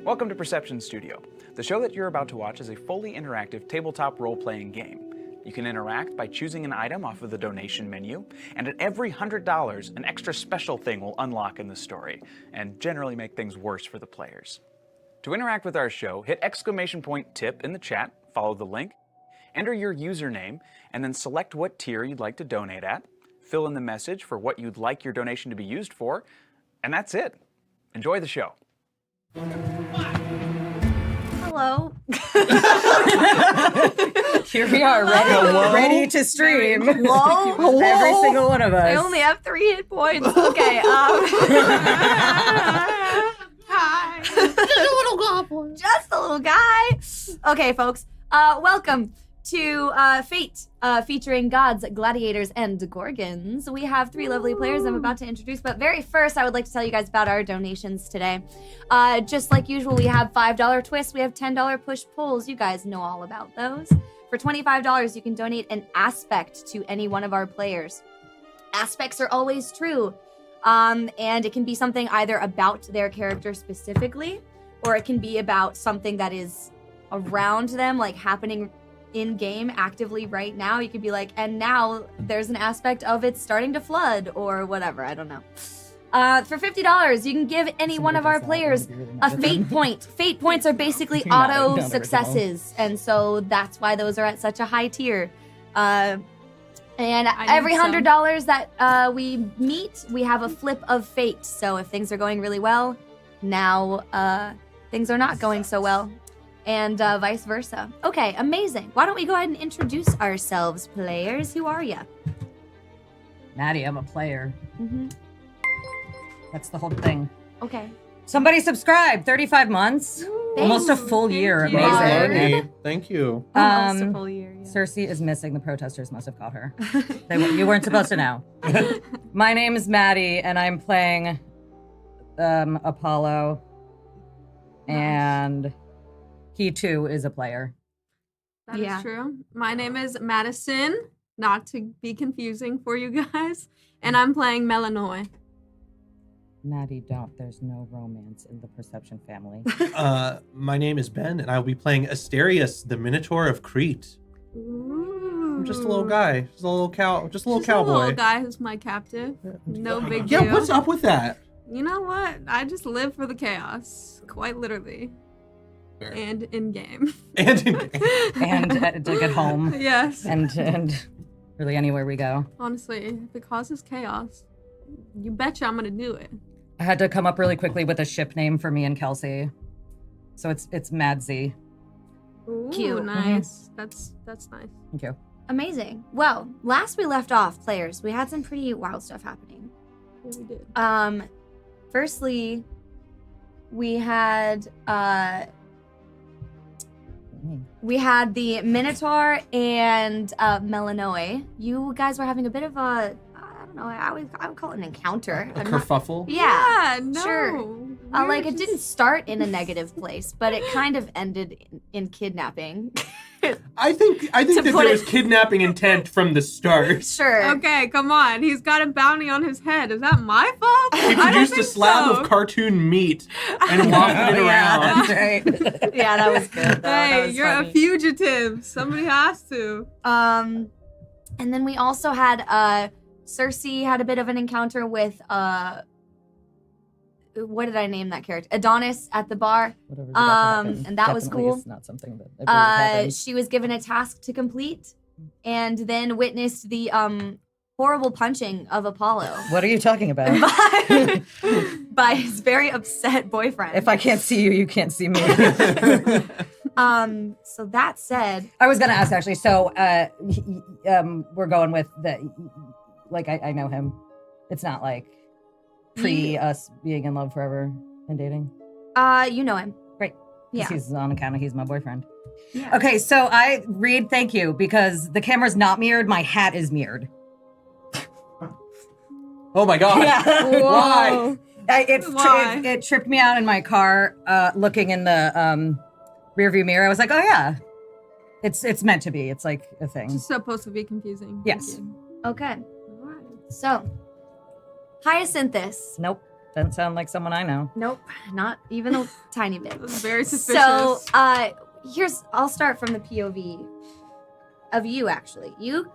Welcome to Perception Studio. The show that you're about to watch is a fully interactive tabletop role-playing game. You can interact by choosing an item off of the donation menu, and at every $100, an extra special thing will unlock in the story, and generally make things worse for the players. To interact with our show, hit !tip in the chat, follow the link, enter your username, and then select what tier you'd like to donate at, fill in the message for what you'd like your donation to be used for, and that's it. Enjoy the show. Hello. Here we are, ready to stream. Hello. Every single one of us. I only have 3 hit points. Okay. Hi. Just a little goblin. Just a little guy. Okay, folks. Welcome to Fate, featuring gods, gladiators, and Gorgons. We have 3 lovely players I'm about to introduce, but very first, I would like to tell you guys about our donations today. Just like usual, we have $5 twists, we have $10 push-pulls. You guys know all about those. For $25, you can donate an aspect to any one of our players. Aspects are always true, and it can be something either about their character specifically, or it can be about something that is around them, like happening in-game actively right now. You could be like, and now there's an aspect of it starting to flood, or whatever, I don't know. For $50, you can give any one of our players a fate point. Fate points are basically auto successes, and so that's why those are at such a high tier. And every $100 that we meet, we have a flip of fate. So if things are going really well, now things are not going so well. And vice versa. Okay, amazing. Why don't we go ahead and introduce ourselves, players? Who are you? Maddie, I'm a player. Mm-hmm. That's the whole thing. Okay. Somebody subscribe. 35 months. Almost a full year. you. Amazing. Thank you. Almost a full year. Yeah. Cersei is missing. The protesters must have caught her. You weren't supposed to know. My name is Maddie, and I'm playing Apollo. Nice. And he too is a player. That is true. My name is Madison, not to be confusing for you guys, and I'm playing Melanoy. Maddie, don't. There's no romance in the Perception family. My name is Ben, and I will be playing Asterius, the Minotaur of Crete. Ooh. I'm just a little guy, just a little cowboy. Just a little guy who's my captive. No big deal. Yeah, what's up with that? You know what? I just live for the chaos, quite literally. Fair. And in game. And in And to get home. Yes. And really anywhere we go. Honestly, if it causes chaos, you betcha I'm gonna do it. I had to come up really quickly with a ship name for me and Kelsey. So it's Madsy. Ooh, Cute. Nice. That's nice. Thank you. Amazing. Well, last we left off, players, we had some pretty wild stuff happening. Yeah, we did. Firstly, we had the Minotaur and Melanoy. You guys were having a bit of a, I don't know, I would call it an encounter. a kerfuffle. Yeah, no. Sure. Like, it didn't start in a negative place, but it kind of ended in kidnapping. I think that put there it- was kidnapping intent from the start. Sure. Okay, come on. He's got a bounty on his head. Is that my fault? He produced a slab of cartoon meat and wafted it around. That's right. Yeah, that was good. Hey, you're a fugitive. Somebody has to. And then we also had Cersei had a bit of an encounter with what did I name that character? Adonis at the bar. Whatever's about to happen and that was definitely cool. is not something that ever happens. She was given a task to complete, and then witnessed the horrible punching of Apollo What are you talking about? by his very upset boyfriend. If I can't see you, you can't see me. So that said, I was gonna ask actually. So, we're going with the, like I know him. It's not like pre us being in love forever and dating. you know him. Right. Yeah. He's on account of he's my boyfriend. Yeah. Okay, so Reed, thank you, because the camera's not mirrored. My hat is mirrored. Oh my god. Yeah. Why? Why? It tripped me out in my car, looking in the rearview mirror. I was like, oh yeah, it's meant to be. It's like a thing. It's supposed to be confusing. Yes. Thank you. Okay. All right. So, Hyacinthus. Nope. Doesn't sound like someone I know. Nope, not even a tiny bit. That's very suspicious. So, I'll start from the POV of you, actually. You,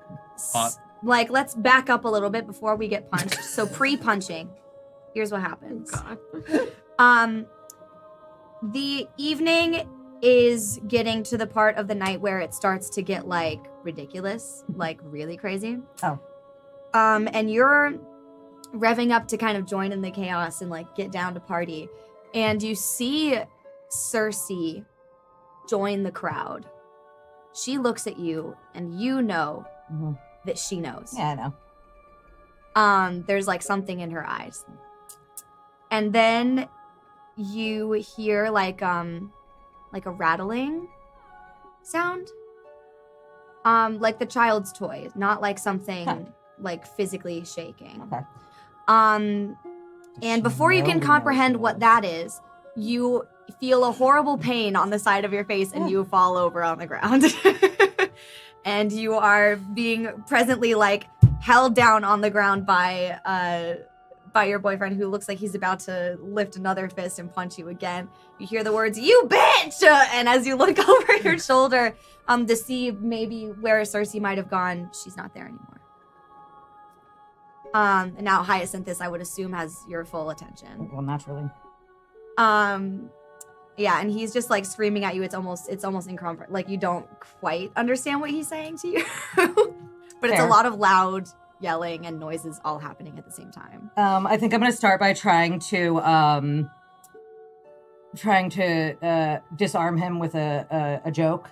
let's back up a little bit before we get punched. So, pre-punching, here's what happens. God. The evening is getting to the part of the night where it starts to get, like, ridiculous, like, really crazy. Oh. And you're revving up to kind of join in the chaos and, like, get down to party. And you see Cersei join the crowd. She looks at you, and you know that she knows. Yeah, I know. There's, like, something in her eyes. And then you hear, like a rattling sound. Like the child's toy, not like something like physically shaking. Okay. And before you can comprehend what that is, you feel a horrible pain on the side of your face and you fall over on the ground. And you are being presently like held down on the ground by your boyfriend, who looks like he's about to lift another fist and punch you again. You hear the words, "You bitch!" And as you look over your shoulder to see maybe where Cersei might have gone, she's not there anymore. And now Hyacinthus, I would assume, has your full attention. Well, naturally. Yeah, and he's just like screaming at you. It's almost incomprehensible. Like you don't quite understand what he's saying to you. But it's a Fair. lot of loud yelling and noises all happening at the same time. I think I'm going to start by trying to disarm him with a joke.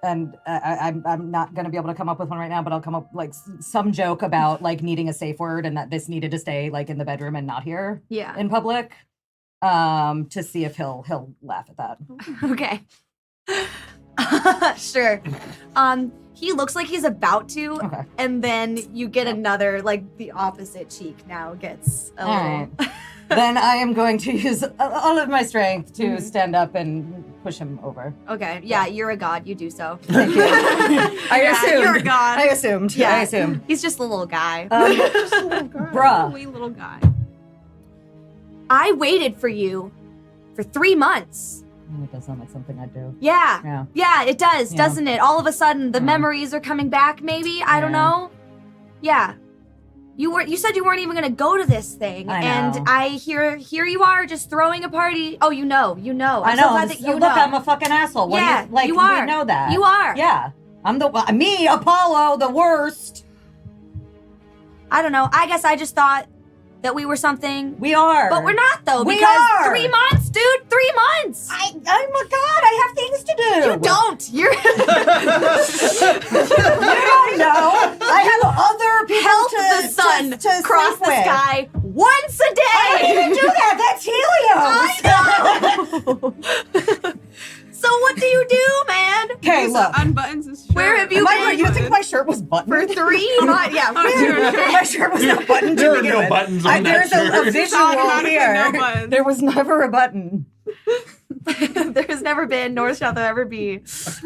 And I'm not going to be able to come up with one right now, but I'll come up like some joke about like needing a safe word and that this needed to stay like in the bedroom and not here Yeah. in public. To see if he'll laugh at that. Okay. Sure. He looks like he's about to, Okay. and then you get another, like the opposite cheek now gets a All little. right. Then I am going to use all of my strength to stand up and push him over. Okay, yeah, you're a god. You do so. Thank you. I Yeah, assumed. you're a god. I assumed. Yeah. I assumed. He's just a little guy. Bruh. Wee little guy. I waited for you for 3 months. Oh, it does sound like something I'd do. Yeah. Yeah. Yeah, it does, Yeah. doesn't it? All of a sudden, the Yeah. memories are coming back, maybe? I don't Yeah. know. Yeah. You said you weren't even gonna go to this thing. I know. And I here you are just throwing a party. Oh, you know. I'm I know. so glad that you Look, know. I'm a fucking asshole. What do Yeah, you, like, you are. We know that. You are. Yeah. I'm me, Apollo, the worst. I don't know. I guess I just thought that we were something. We are. But we're not though, We because are. 3 months, dude. 3 months. I'm a god. I have things to do. You don't. You're You don't know. I have other people help to the sun to cross sleep the with. sky once a day. I didn't even do that. That's Helios. So what do you do, man? Okay, He look. unbuttons his shirt. Where have you been? You think my shirt was buttoned? For 3 months? Yeah. My shirt was not buttoned to There are begin no with. buttons on that There's a shirt. visual Automatically here. no buttons. There was never a button. There has never been, nor shall there ever be.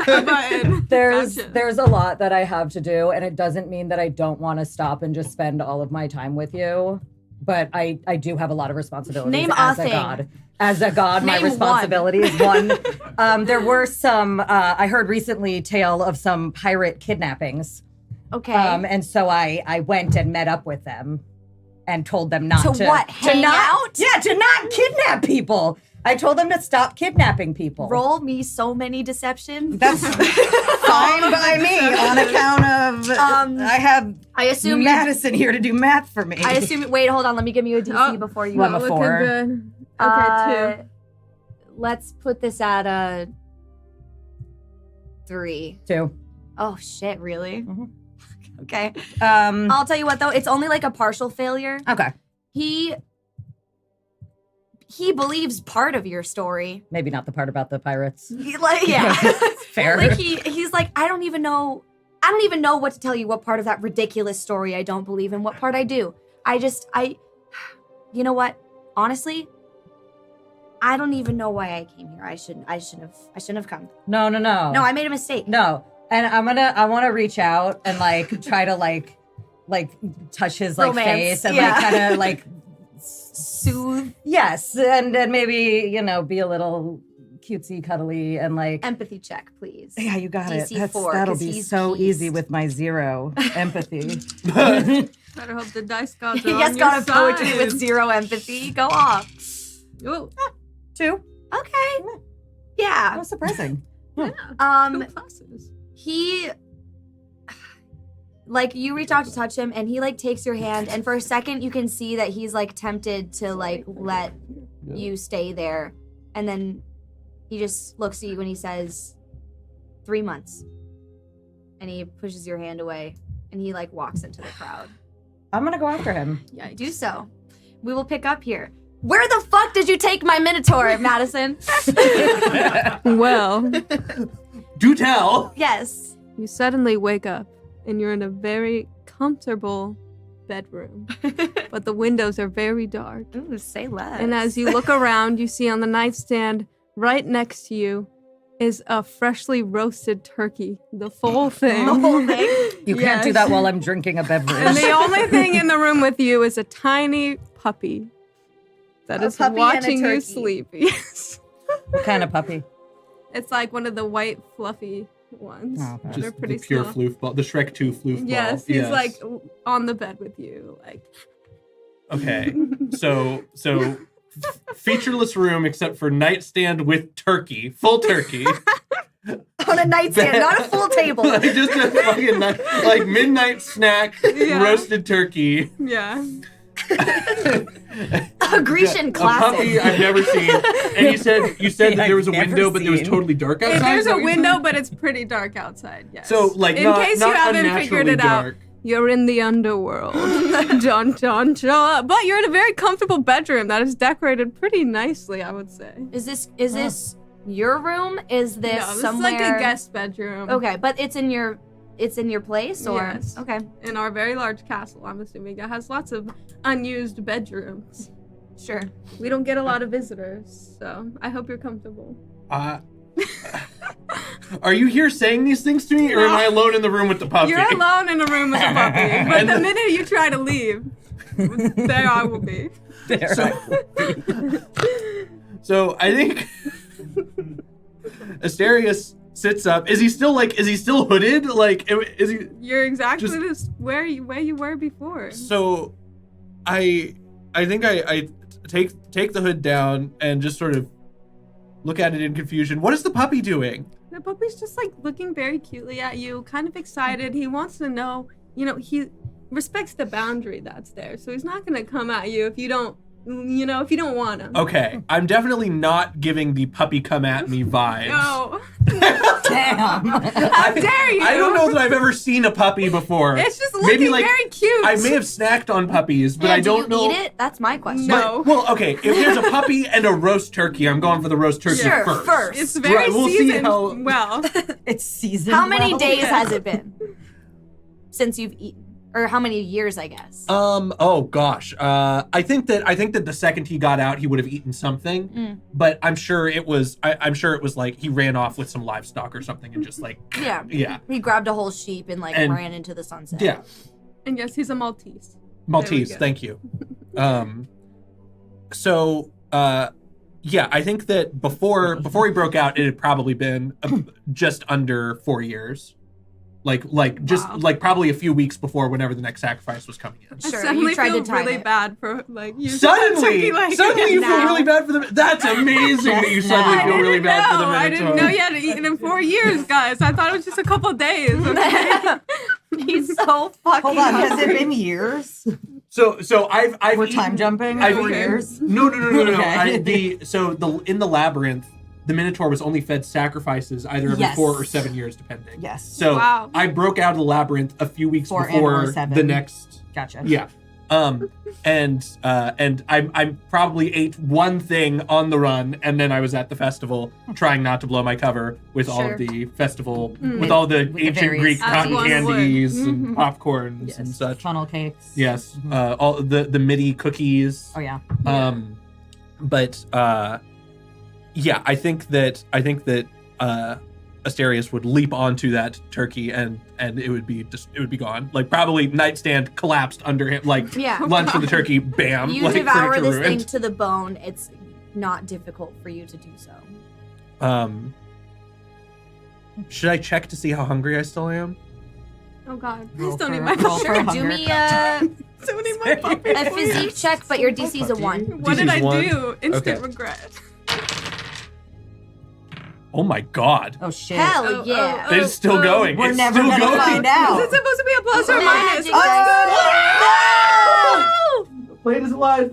Button. There's Gotcha. there's a lot that I have to do, and it doesn't mean that I don't want to stop and just spend all of my time with you. But I do have a lot of responsibilities Name as a a thing. god. As a god, my Name responsibility is one. There were some. I heard recently tale of some pirate kidnappings, Okay. and so I went and met up with them, and told them not To to what, hang out? Yeah, to not kidnap people. I told them to stop kidnapping people. Roll me so many deceptions. That's fine by me on account of I have I assume you. Madison here to do math for me. I assume. Wait, hold on. Let me give you a DC Oh, before you. I'm a Looking 4. good. Okay, 2. Let's put this at a 3. 2. Oh shit! Really? Mhm. Okay. I'll tell you what though. It's only like a partial failure. Okay. He believes part of your story. Maybe not the part about the pirates. Yeah. Fair. Like he's like, I don't even know what to tell you, what part of that ridiculous story I don't believe in, what part I do. You know what? Honestly, I don't even know why I came here. I shouldn't have come. No. No, I made a mistake. No. And I want to reach out and like try to like touch his like Romance, face and yeah. like kind of like Soothe, Yes, and maybe, be a little cutesy, cuddly, and like. empathy check, please. Yeah, you got it. DC 4, That'll 'cause be he's so easy beast. with my 0 empathy. Better hope the dice gods are He on just your got a poetry side. with 0 empathy. Go off. Ooh, 2. Okay. That Yeah. was surprising. two pluses. He like you reach out to touch him and he like takes your hand and for a second you can see that he's like tempted to like let you stay there and then he just looks at you and he says 3 months and he pushes your hand away and he like walks into the crowd. I'm gonna go after him. Yeah, do so. We will pick up here. Where the fuck did you take my Minotaur, Madison? Well, Do tell. Yes. you suddenly wake up and you're in a very comfortable bedroom, but the windows are very dark. Ooh, say less. And as you look around, you see on the nightstand right next to you is a freshly roasted turkey, the full thing. The whole thing? You can't do Yes. that while I'm drinking a beverage. And the only thing in the room with you is a tiny puppy that A is puppy and a watching you turkey. sleep. Yes. What kind of puppy? It's like one of the white fluffy ones. Oh, okay. They're Just pretty the pure small. floof ball, the Shrek 2 floof ball. Yes, he's like on the bed with you, like. Okay, so featureless room except for nightstand with turkey, full turkey. On a nightstand, not a full table. Like just a fucking like midnight snack, Yeah. roasted turkey. Yeah. A Grecian A classic. puppy I've never seen. And you said that I've there was a never window, but it was seen. totally dark outside. There's is that a what you window, said? but it's pretty dark outside. Yes. So like in not, case not you haven't figured unnaturally it out, dark. you're in the underworld. Dun dun dun. But you're in a very comfortable bedroom that is decorated pretty nicely, I would say. Is this your room? Is this No, this somewhere? is like a guest bedroom. Okay, but it's in your place, or Yes. okay, In our very large castle, I'm assuming it has lots of unused bedrooms. sure. We don't get a lot of visitors, so I hope you're comfortable. Are you here saying these things to me, or am I alone in the room with the puppy? You're alone in a room with a puppy, but And the minute you try to leave, there I will be. So I think Asterius sits up. Is he still hooded? Like, is he? You're exactly Just- this where you were before. So, I think I take the hood down and just sort of look at it in confusion. What is the puppy doing? The puppy's just like looking very cutely at you, kind of excited. He wants to know, he respects the boundary that's there. So he's not going to come at you if you don't want him. Okay, I'm definitely not giving the puppy come at me vibes. No. Damn. How dare you? I don't know that I've ever seen a puppy before. It's just looking very cute. I may have snacked on puppies, but I don't do you know. eat it? That's my question. No. Well, okay, if there's a puppy and a roast turkey, I'm going for the roast turkey Sure, first. first. It's very Right, we'll see seasoned how- well. It's seasoned. How many well. days has it been since you've eaten, or how many years? I guess. Oh gosh. I think that the second he got out, he would have eaten something. Mm. But I'm sure it was. I'm sure it was like he ran off with some livestock or something and just like. Yeah. Yeah. He grabbed a whole sheep and And- ran into the sunset. Yeah. And yes, he's a Maltese. Maltese. go. Thank you. So. Yeah, I think that before he broke out, it had probably been just under 4 years. Like probably a few weeks before whenever the next sacrifice was coming in. Sure, I suddenly you tried feel to time really it. bad for like you. Suddenly you feel now. really bad for them. That's amazing that you suddenly I feel really didn't bad for the know. I Minotaur. didn't know you hadn't eaten in 4 years, guys. I thought it was just a couple days. Okay? He's so fucking. Hold on, has it hungry. been years? So I've We're eaten- time jumping I've 4 eaten- years. No. Okay. In the labyrinth, the Minotaur was only fed sacrifices either every Yes. 4 or 7 years, depending. Yes. So Wow. I broke out of the labyrinth a few weeks 4 and before or 7. the next. Gotcha. Yeah. And I probably ate one thing on the run, and then I was at the festival trying not to blow my cover with all Sure. of the festival, Mm. with all the With the ancient various Greek As cotton one candies would. and Mhm. popcorns Yes. and such. Funnel cakes. Yes, Mhm. all the MIDI cookies. Oh yeah. But yeah, I think that Asterius would leap onto that turkey and it would be gone. Like probably nightstand collapsed under him, like Yeah. lunge for the turkey, bam. You like, devour furniture this thing ruined. to the bone. It's not difficult for you to do so. Should I check to see how hungry I still am? Oh God, Roll please don't for- eat my roll puppy. for Sure, do hunger. me Don't eat my puppy. a physique check, but your DC is a 1. What did DC's I one? do? Instant Okay. regret. Oh my god. Oh shit. Hell yeah. It's still going. We're it's never still gonna going. find Is out. it supposed to be a plus or minus? Magic dice. Blade is alive.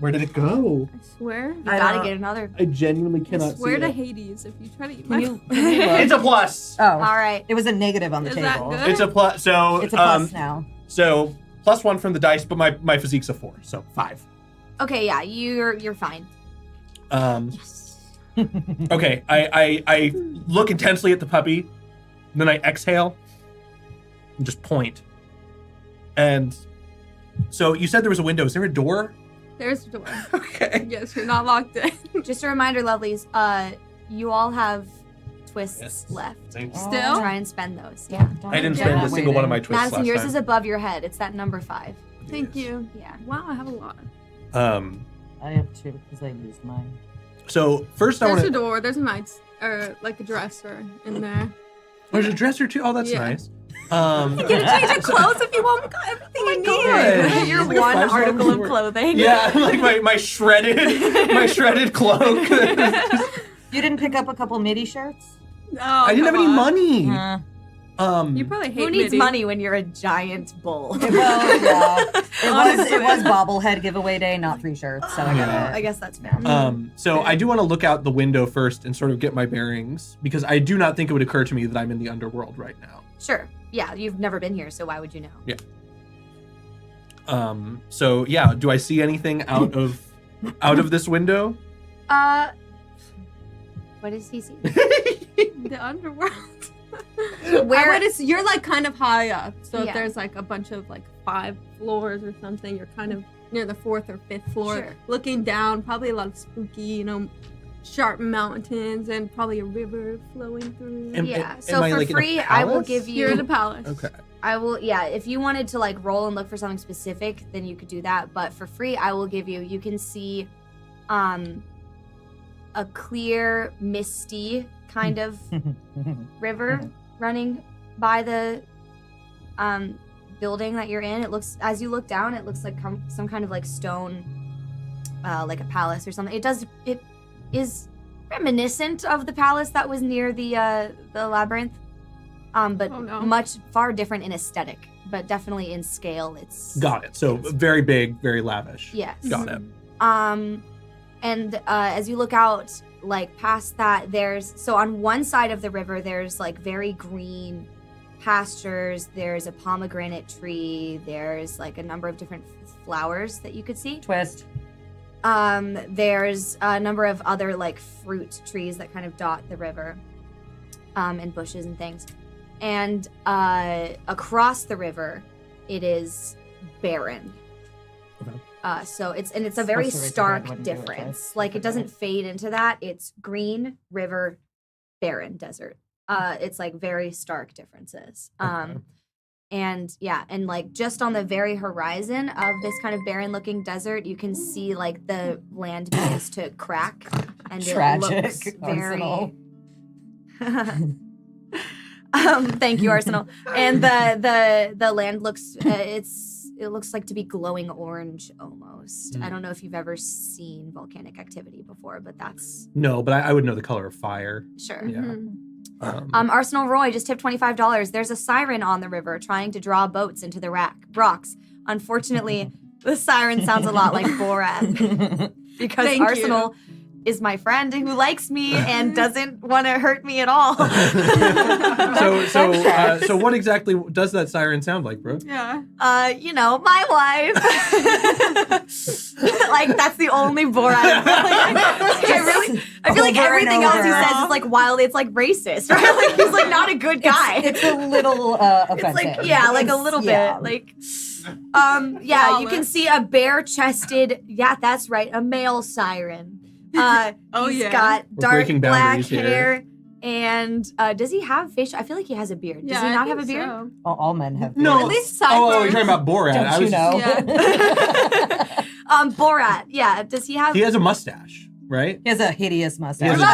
Where did it go? I swear. You gotta get another. I genuinely I cannot swear see to it. Hades if you try to eat Can my you? It's a plus. Oh, All right. it was a negative on the Is that table. good? It's a plus. So It's a plus now. So +1 from the dice, but my physique's a 4, so 5. Okay, yeah, you're fine. Okay, I look intensely at the puppy, and then I exhale and just point. And so you said there was a window. Is there a door? There's the door. Okay. Yes, you're not locked in. Just a reminder, lovelies, you all have twists Yes. left. Thanks. Still? Try and spend those. Yeah. I didn't Yeah. spend a single one of my twists Madison, last yours time. is above your head. It's that number 5. Thank you. Yeah. Wow, I have a lot. I have 2 because I used mine. So first I There's want a to. door. There's a night, or like a dresser in there. There's a dresser too. Oh, that's Yeah. nice. You can change your clothes if you want. We got everything you need. God. Your It's like a one five-star article of resort. clothing. Yeah, like my shredded cloak. You didn't pick up a couple MIDI shirts? Oh, I didn't have come any on. money. You probably hate Who needs MIDI. money when you're a giant bull? Well, yeah. Honestly. It was bobblehead giveaway day, not free shirts, so I Yeah. got I it. guess that's fair. So I do want to look out the window first and sort of get my bearings because I do not think it would occur to me that I'm in the underworld right now. Sure. Yeah, you've never been here, so why would you know? So yeah, do I see anything out of this window? What does he see? The underworld. Where- You're like kind of high up, so Yeah. if there's like a bunch of like 5 floors or something, you're kind of near the 4th or 5th floor, Sure. looking down. Probably a lot of spooky, sharp mountains and probably a river flowing through. Yeah. Am So I, for like, in a free, I will palace? give you. You're in a palace. Okay. I will. Yeah. If you wanted to like roll and look for something specific, then you could do that. But for free, I will give you. You can see, a clear, misty kind of river running by the building that you're in. It looks, as you look down, it looks like some kind of like stone, like a palace or something. It is reminiscent of the palace that was near the labyrinth, but Oh, no. much far different in aesthetic, but definitely in scale. It's Got it. So very big, very lavish. yes. Got it. And as you look out, like past that, so on one side of the river, there's like very green pastures. There's a pomegranate tree. There's like a number of different flowers that you could see. Twist. There's a number of other like fruit trees that kind of dot the river, and bushes and things. And across the river, it is barren. Okay. So it's a very Supposed to raise your hand stark when you do it, difference. right? Like it Okay. doesn't fade into that. It's green, river, barren, desert. It's like very stark differences. Okay. And yeah, and like just on the very horizon of this kind of barren looking desert, you can see like the land begins to crack and Tragic, it looks very Arsenal. thank you, Arsenal. And the land looks it looks like to be glowing orange almost. I don't know if you've ever seen volcanic activity before, but that's No, but I would know the color of fire. sure. Yeah. Mhm. Arsenal Roy just tipped $25. There's a siren on the river trying to draw boats into the rocks. Unfortunately, the siren sounds a lot like Borat because Thank you. Arsenal is my friend who likes me and doesn't want to hurt me at all. So what exactly does that siren sound like, bro? Yeah. My wife. Like that's the only Borat. I feel like Over and everything else he over. says is like wild. It's like racist, right? Like he's like not a good guy. It's a little offensive. It's like like a little yeah. bit like yeah, you can see a bare-chested, yeah, that's right, a male siren. Oh, He's yeah. got We're dark breaking black boundaries here. hair And does he have facial? I feel like he has a beard. Does he I not have think a beard? so. All men have. No. At least Oh, you're sideburns. talking about Borat. Don't I you was know? Yeah. Borat. Yeah. Does he have? He has a mustache, right? He has a hideous mustache. He has a Oh,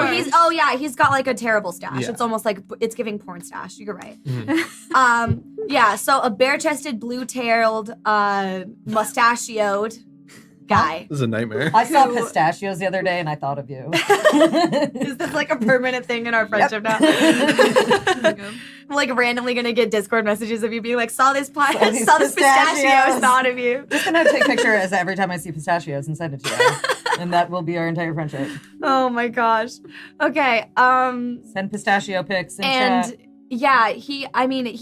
hideous yeah. sideburns. He's got like a terrible stash. Yeah. It's almost like it's giving porn stash. You're right. Mhm. Yeah. So a bare-chested, blue-tailed, mustachioed guy. This is a nightmare. I saw Who- pistachios the other day and I thought of you. Is this like a permanent thing in our friendship now? I'm like randomly gonna get Discord messages of you being like, saw this these saw this pistachio, pistachios." thought of you. Just gonna take pictures every time I see pistachios and send it to you. And that will be our entire friendship. Oh my gosh. Okay. Send pistachio pics in chat. And yeah, he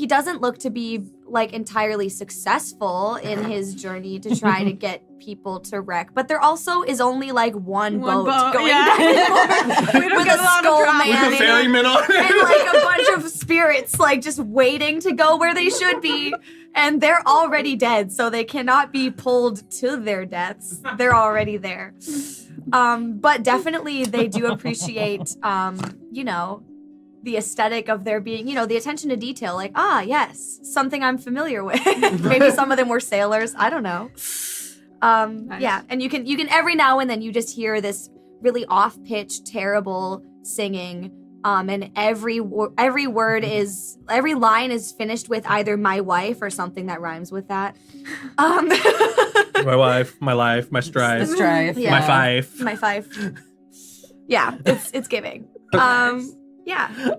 doesn't look to be like entirely successful in his journey to try to get people to wreck, but there also is only like one boat going back and forth We don't with get a a lot of skull travel. man With the in it. ferryman on And it. like a bunch of spirits like just waiting to go where they should be, and they're already dead, so they cannot be pulled to their deaths. They're already there. But definitely they do appreciate the aesthetic of there being, the attention to detail, like, yes, something I'm familiar with. Maybe some of them were sailors, I don't know. Nice. Yeah, and you can every now and then you just hear this really off-pitch, terrible singing, and every line is finished with either "my wife" or something that rhymes with that. My wife, my life, my strife, The strife. Yeah. my fife. My five. Yeah, it's giving. Yeah.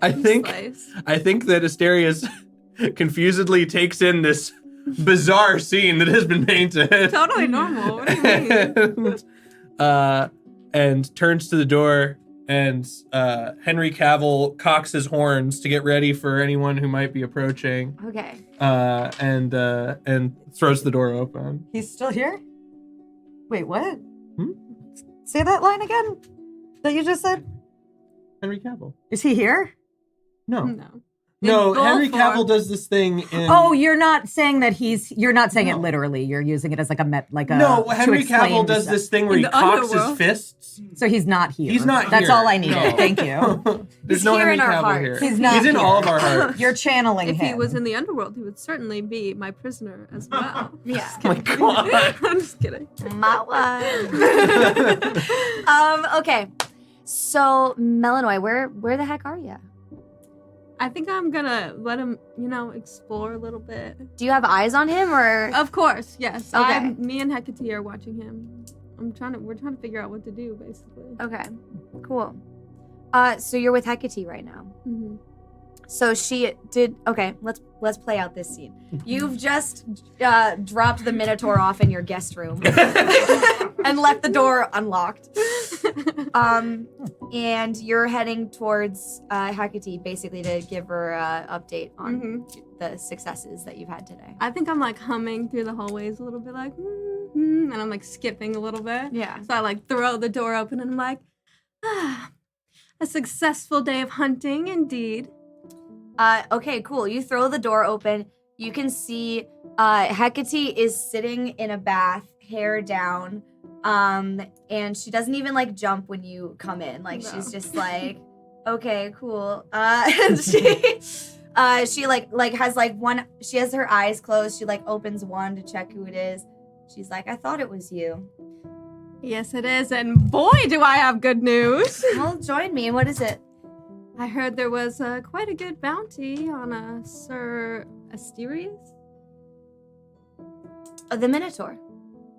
I think Slice. that Asterius confusedly takes in this bizarre scene that has been painted. Totally normal. What do you mean? And turns to the door, and Henry Cavill cocks his horns to get ready for anyone who might be approaching, Okay. and throws the door open. He's still here? Wait, what? Hmm? Say that line again that you just said? Henry Cavill. Is he here? No. No. No, In Henry bull Cavill form. does this thing in... Oh, you're not saying that you're not saying No. it literally. You're using it as like a No, to Henry explain Cavill does stuff. this thing where In he the cocks his underworld. fists. So he's not here. He's not That's here. all I needed. No. Thank you. There's He's no here Henry in our Cavill hearts. here. He's not He's in here. all of our hearts. You're channeling If him. he was in the underworld, he would certainly be my prisoner as well. Yeah. Oh my God. I'm just kidding. My wife. Okay. So, Melanoy, where the heck are you? I think I'm gonna let him, explore a little bit. Do you have eyes on him, or Of course, yes. Okay. Me and Hecate are watching him. We're trying to figure out what to do, basically. okay, cool. So you're with Hecate right now. Mm-hmm. So she did. Okay, let's play out this scene. You've just dropped the Minotaur off in your guest room and left the door unlocked. And you're heading towards Hecate basically to give her an update on the successes that you've had today. I think I'm like humming through the hallways a little bit, like, and I'm like skipping a little bit. Yeah. So I like throw the door open and I'm like, a successful day of hunting indeed. Okay, cool. You throw the door open. You can see Hecate is sitting in a bath, hair down, and she doesn't even like jump when you come in. Like No. she's just like, okay, cool. And she like has like one. She has her eyes closed. She like opens one to check who it is. She's like, I thought it was you. Yes, it is, and boy, do I have good news. Well, join me. What is it? I heard there was quite a good bounty on a Sir Asterius. The Minotaur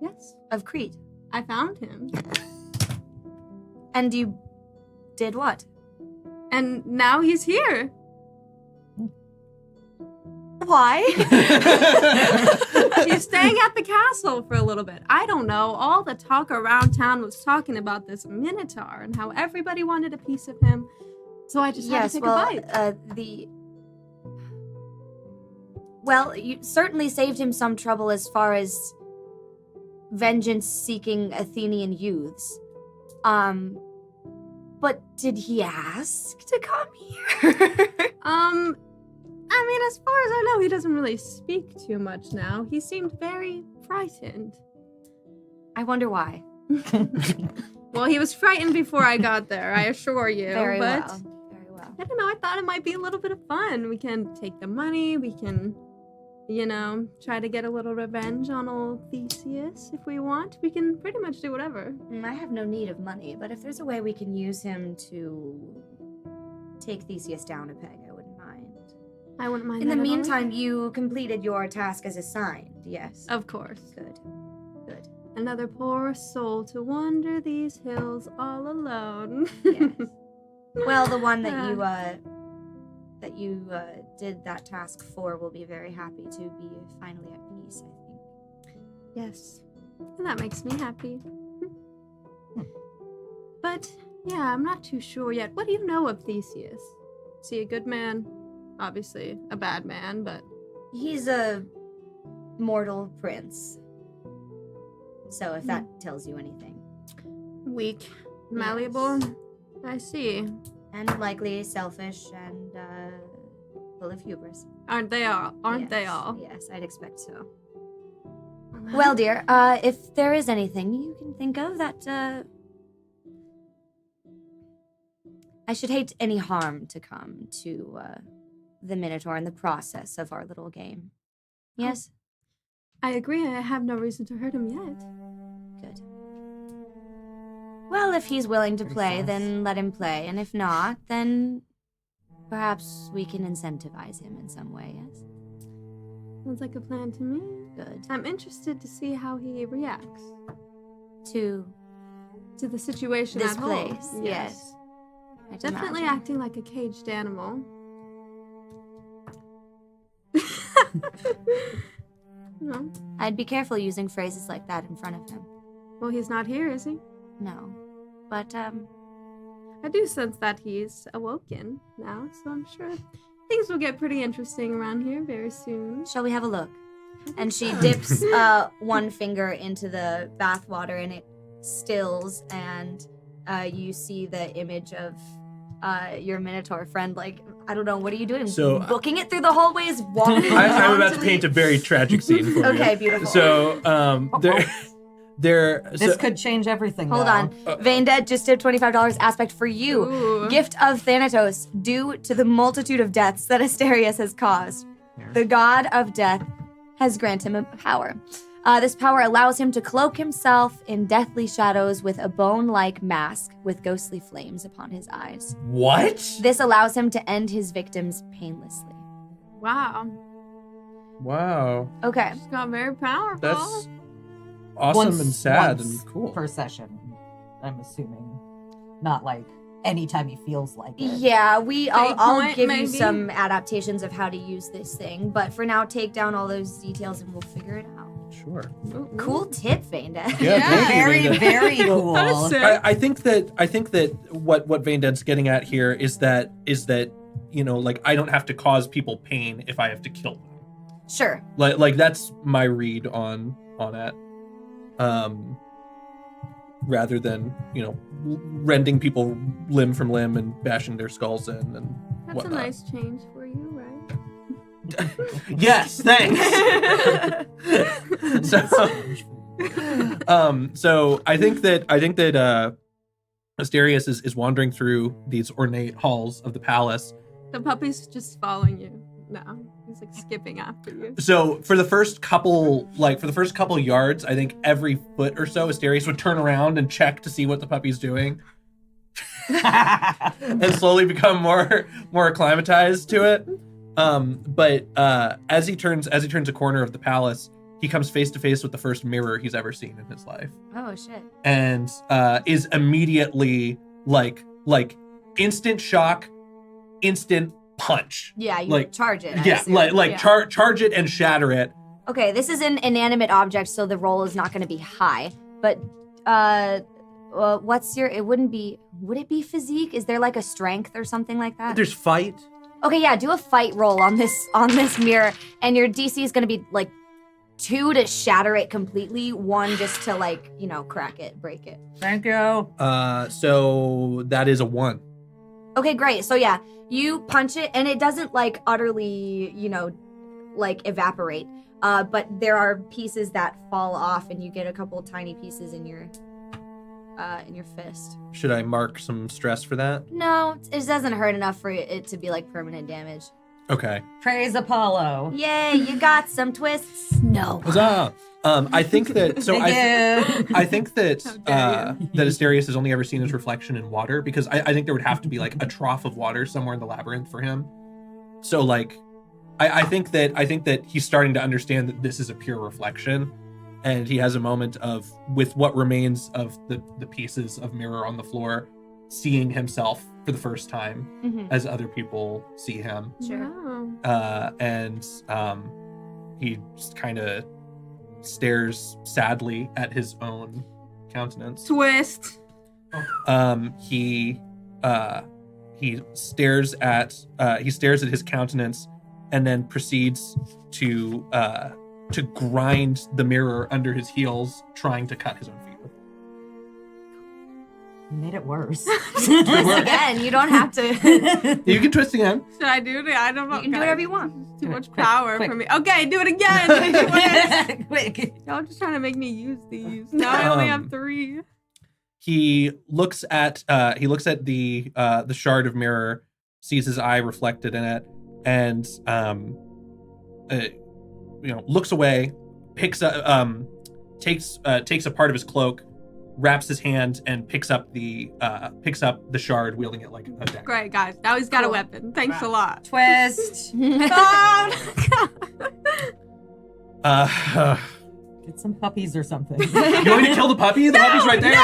Yes, of Crete. I found him, And you did what? and now he's here. Why? He's staying at the castle for a little bit. I don't know. All the talk around town was talking about this Minotaur and how everybody wanted a piece of him. So I just had to take a bite. Well, you certainly saved him some trouble as far as vengeance-seeking Athenian youths. But did he ask to come here? I mean, as far as I know, he doesn't really speak too much now. He seemed very frightened. I wonder why. Well, he was frightened before I got there, I assure you. Very but well. Very I don't know, I thought it might be a little bit of fun. We can take the money, we can, try to get a little revenge on old Theseus if we want. We can pretty much do whatever. I have no need of money, but if there's a way we can use him to take Theseus down a peg, I wouldn't mind. I wouldn't mind In the that at all. meantime, you completed your task as assigned, yes? Of course. Good. Good. Another poor soul to wander these hills all alone. Yes. Well, the one that you did that task for will be very happy to be finally at peace, I think. Yes. And that makes me happy. But, yeah, I'm not too sure yet. What do you know of Theseus? Is he a good man? Obviously, a bad man, but... He's a mortal prince. So if that tells you anything. Weak. Malleable. I see. And likely selfish and full of hubris. Aren't they all? Aren't they Yes, all? Yes, I'd expect so. Well, dear, if there is anything you can think of that, I should hate any harm to come to, the Minotaur in the process of our little game. Yes? I agree. I have no reason to hurt him yet. Good. Well, if he's willing to play, sus. then let him play. And if not, then perhaps we can incentivize him in some way, yes? Sounds like a plan to me. Good. I'm interested to see how he reacts To to the situation this at home. place, yes. I'd Definitely imagine. acting like a caged animal. No. I'd be careful using phrases like that in front of him. Well, he's not here, is he? No. But, I do sense that he's awoken now, so I'm sure things will get pretty interesting around here very soon. shall we have a look? And she dips one finger into the bathwater and it stills, and you see the image of your Minotaur friend. Like, I don't know, what are you doing? So- Booking it through the hallways, walking I'm down about to paint a very tragic scene for you. Okay, beautiful. So, This could change everything. Hold though. on. Vaindead just did $25 aspect for you. Ooh. Gift of Thanatos, due to the multitude of deaths that Asterius has caused. The god of death has granted him a power. This power allows him to cloak himself in deathly shadows with a bone-like mask with ghostly flames upon his eyes. What? This allows him to end his victims painlessly. Wow. Wow. Okay. She's got very powerful. That's awesome Once- and sad once and cool. per session, I'm assuming. Not like anytime he feels like it. Yeah, I'll point, give maybe? you some adaptations of how to use this thing, but for now, take down all those details and we'll figure it out. Sure. Ooh, ooh. Cool tip, Vaindead. Yeah, thank you, Very, Vaindead. very cool. That is sick. I think that what Vaindead's getting at here is that like I don't have to cause people pain if I have to kill them. Sure. Like that's my read on it. Rather than rending people limb from limb and bashing their skulls in and That's whatnot. a nice change for you, right? Yes, thanks. So I think that Asterius is wandering through these ornate halls of the palace. The puppy's just following you now. He's like skipping after you. So for the first couple yards, I think every foot or so, Asterius would turn around and check to see what the puppy's doing, and slowly become more acclimatized to it. But as he turns a corner of the palace, he comes face to face with the first mirror he's ever seen in his life, Oh, shit. and is immediately like instant shock, instant punch. Yeah, you Like, charge it. I Yeah, assume. like Yeah. charge it and shatter it. Okay, this is an inanimate object, so the roll is not going to be high. But, what's your? Would it be physique? Is there like a strength or something like that? There's fight. Okay, yeah, do a fight roll on this mirror, and your DC is going to be like 2 to shatter it completely, 1 just to crack it, break it. Thank you. So that is a 1. Okay, great. So yeah, you punch it and it doesn't utterly, evaporate. But there are pieces that fall off and you get a couple tiny pieces in your fist. Should I mark some stress for that? No, it doesn't hurt enough for it to be like permanent damage. Okay. Praise Apollo. Yay, you got some twists. No. Huzzah! I think that I think that How dare that Asterius has only ever seen his reflection in water because I think there would have to be like a trough of water somewhere in the labyrinth for him. So like, I think that he's starting to understand that this is a pure reflection, and he has a moment of, with what remains of the pieces of mirror on the floor, seeing himself for the first time as other people see him. Sure. Wow. And he just kind of stares sadly at his own countenance. Twist. He stares at his countenance and then proceeds to grind the mirror under his heels, trying to cut his own feet with it. You made it worse. Twist again. You don't have to. You can twist again. Should I do it? I don't know. You can do guys. whatever you want. It's too Do it. much Quick, power quick. for me. Okay, do it again. Quick. Y'all just trying to make me use these. Now I only have 3. He looks at the shard of mirror, sees his eye reflected in it, and looks away, takes a part of his cloak, wraps his hand, and picks up the shard, wielding it like a dagger. Great, guys. Now he's got a Cool. weapon. Thanks a lot. Twist. Oh, Get some puppies or something. You want me to kill the puppy? The puppy's right there. No!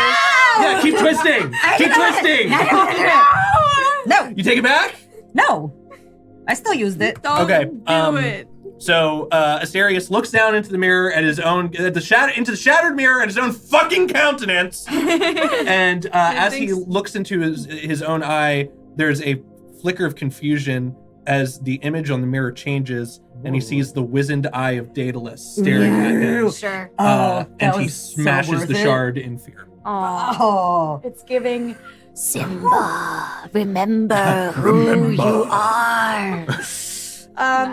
Yeah, keep twisting. Keep twisting. I don't want to do it. No, You take it back? no. I still used it. Don't Okay, do it. So Asterius looks down into the mirror at into the shattered mirror at his own fucking countenance, and as he looks into his own eye, there's a flicker of confusion as the image on the mirror changes, and he sees the wizened eye of Daedalus staring at him. Sure. Oh, that and he was so smashes worth the it. shard in fear. Aw. Oh. It's giving Simba, remember who you are.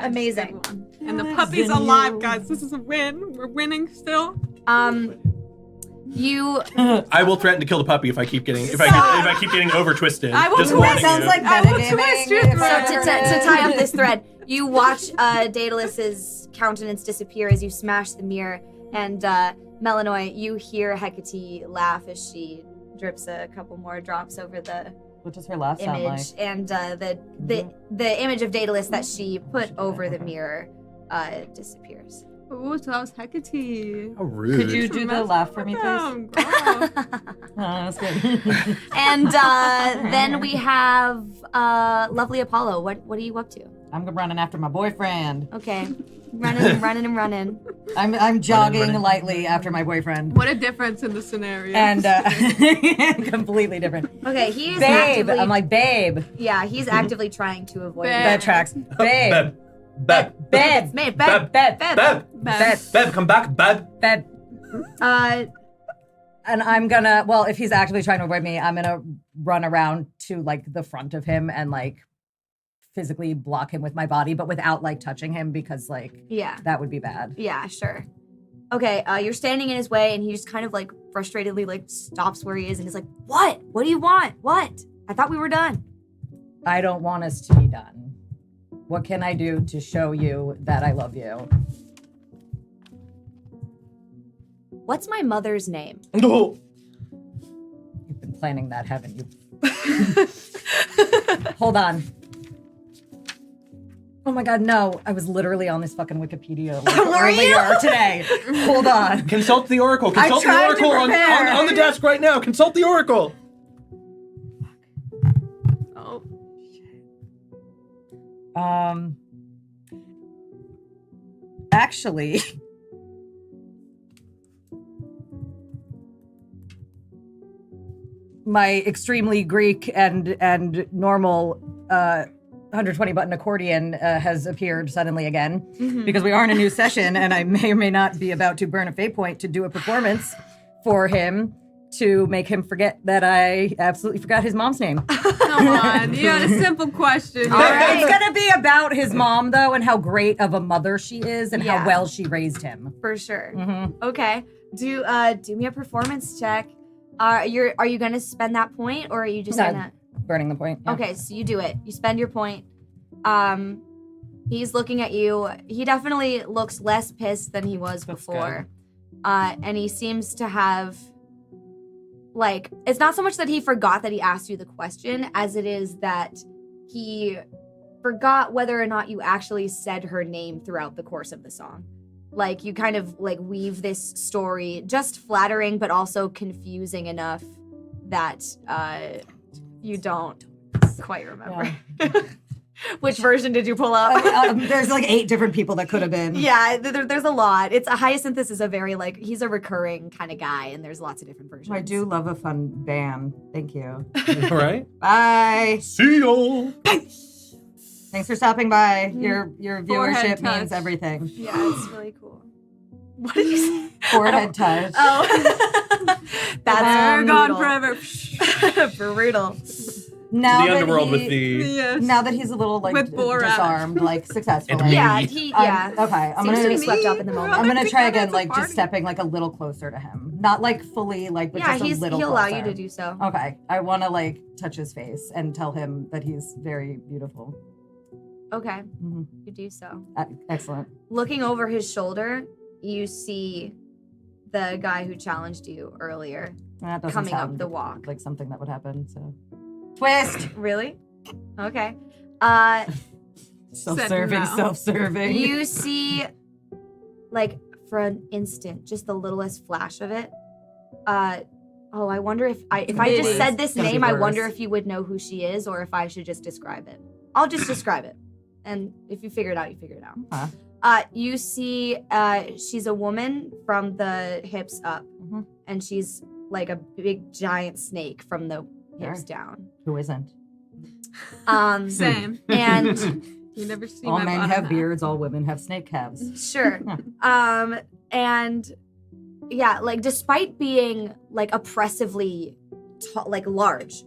Amazing. And the puppy's alive, guys. This is a win. We're winning still. You I will threaten to kill the puppy if I keep getting over twisted. I will Just twist. warning Sounds you. like I will metagaming. twist your if thread. I So ever to did. tie up this thread, you watch Daedalus's countenance disappear as you smash the mirror, and Melanoy, you hear Hecate laugh as she drips a couple more drops over the What does her laugh sound like? image, and the image of Daedalus that she put over the mirror disappears. Ooh, so that was Hecate. How rude. Could you do the laugh for me, please? Gross. Oh, that's good. And then we have lovely Apollo. What are you up to? I'm running after my boyfriend. Okay, running. I'm jogging running. lightly after my boyfriend. What a difference in the scenario. And completely different. Okay, he is Babe, actively. I'm like, babe. Yeah, he's actively trying to avoid Babe. That tracks. Babe. Beb. Babe. Babe, Babe. babe, Babe. Beb. Babe. Beb, come back, Beb. Babe. And I'm gonna, well, if he's actively trying to avoid me, I'm gonna run around to like the front of him and like physically block him with my body, but without like touching him because like yeah, that would be bad. yeah, sure. Okay, you're standing in his way, and he just kind of like frustratedly like stops where he is and is like, "What? What do you want? What? I thought we were done." I don't want us to be done. What can I do to show you that I love you? What's my mother's name? No. You've been planning that, haven't you? Hold on. Oh my god, no. I was literally on this fucking Wikipedia like, Were you? earlier today. Hold on. Consult the oracle. I Consult the tried to oracle prepare. on the desk right now. Consult the oracle. Oh, Actually, my extremely Greek and normal 120 button accordion has appeared suddenly again because we are in a new session and I may or may not be about to burn a fate point to do a performance for him to make him forget that I absolutely forgot his mom's name. come on. You had a simple question. All right. It's gonna be about his mom though and how great of a mother she is and Yeah. how well she raised him. For sure. Mhm. Okay. Do me a performance check. Are you gonna spend that point, or are you just No. gonna? Burning the point. Yeah. Okay, so you do it. You spend your point. He's looking at you. He definitely looks less pissed than he was That's before. And he seems to have, like, it's not so much that he forgot that he asked you the question as it is that he forgot whether or not you actually said her name throughout the course of the song. Like, you kind of, like, weave this story, just flattering but also confusing enough that you don't quite remember. Yeah. Which version did you pull up? There's like 8 different people that could have been. Yeah, there's a lot. It's a Hyacinthus is a very, like, he's a recurring kind of guy, and there's lots of different versions. I do love a fun band. Thank you. All right. Bye. See y'all. Thanks for stopping by. Your Forehead viewership means touch. everything. Yeah, it's really cool. What did you say? Forehead touch. Oh, that's They're gone brutal. forever. Brutal. Now The that underworld he- with the. Yes. Now that he's a little like With Borat. disarmed, like successfully. And me. Yeah, Maybe. he I'm- okay, I'm seems to be gonna swept up in the moment. I'm gonna try again, Together like as a just party. stepping like a little closer to him, not like fully like, but Yeah, just a little. he'll allow you closer. to do so. Okay, I want to like touch his face and tell him that he's very beautiful. Okay, Mhm. you do so. Excellent. Looking over his shoulder, you see the guy who challenged you earlier That doesn't coming up sound the walk. like something that would happen. So, twist. Really? Okay. Self-serving, no. self-serving. You see, like, for an instant, just the littlest flash of it. Oh, I wonder if I just It said is this gonna be name, I worse. wonder if you would know who she is, or if I should just describe it. I'll just describe it, and if you figure it out, you figure it out. You see, she's a woman from the hips up, Mhm. and she's like a big giant snake from the hips Sure. down. Who isn't? Same. And You never see All my men bottom have half. beards. All women have snake calves. sure. And yeah, like despite being like oppressively like large,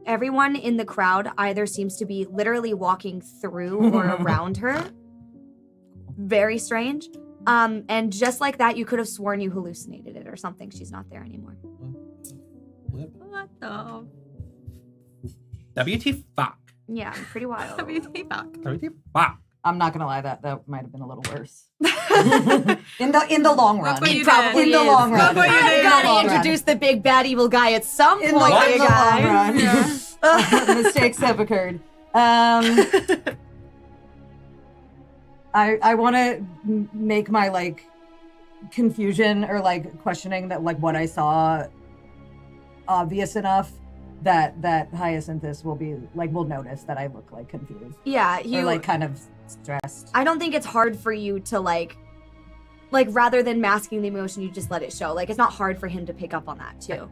everyone in the crowd either seems to be literally walking through or around her. Very strange. And just like that, you could have sworn you hallucinated it or something. She's not there anymore. What the? WT fuck. Yeah, pretty wild. WT fuck. WT fuck. I'm not gonna lie, that might have been a little worse. in the long run. Look what you It probably in the is. long run. Look what you I've did. got Long to run. introduce the big bad evil guy at some In point, the you long guys. run. Mistakes have occurred. I want to make my like confusion or like questioning that like what I saw obvious enough that Hyacinthus will be like will notice that I look like confused Yeah, or you like kind of stressed. I don't think it's hard for you to like rather than masking the emotion, you just let it show. Like it's not hard for him to pick up on that too.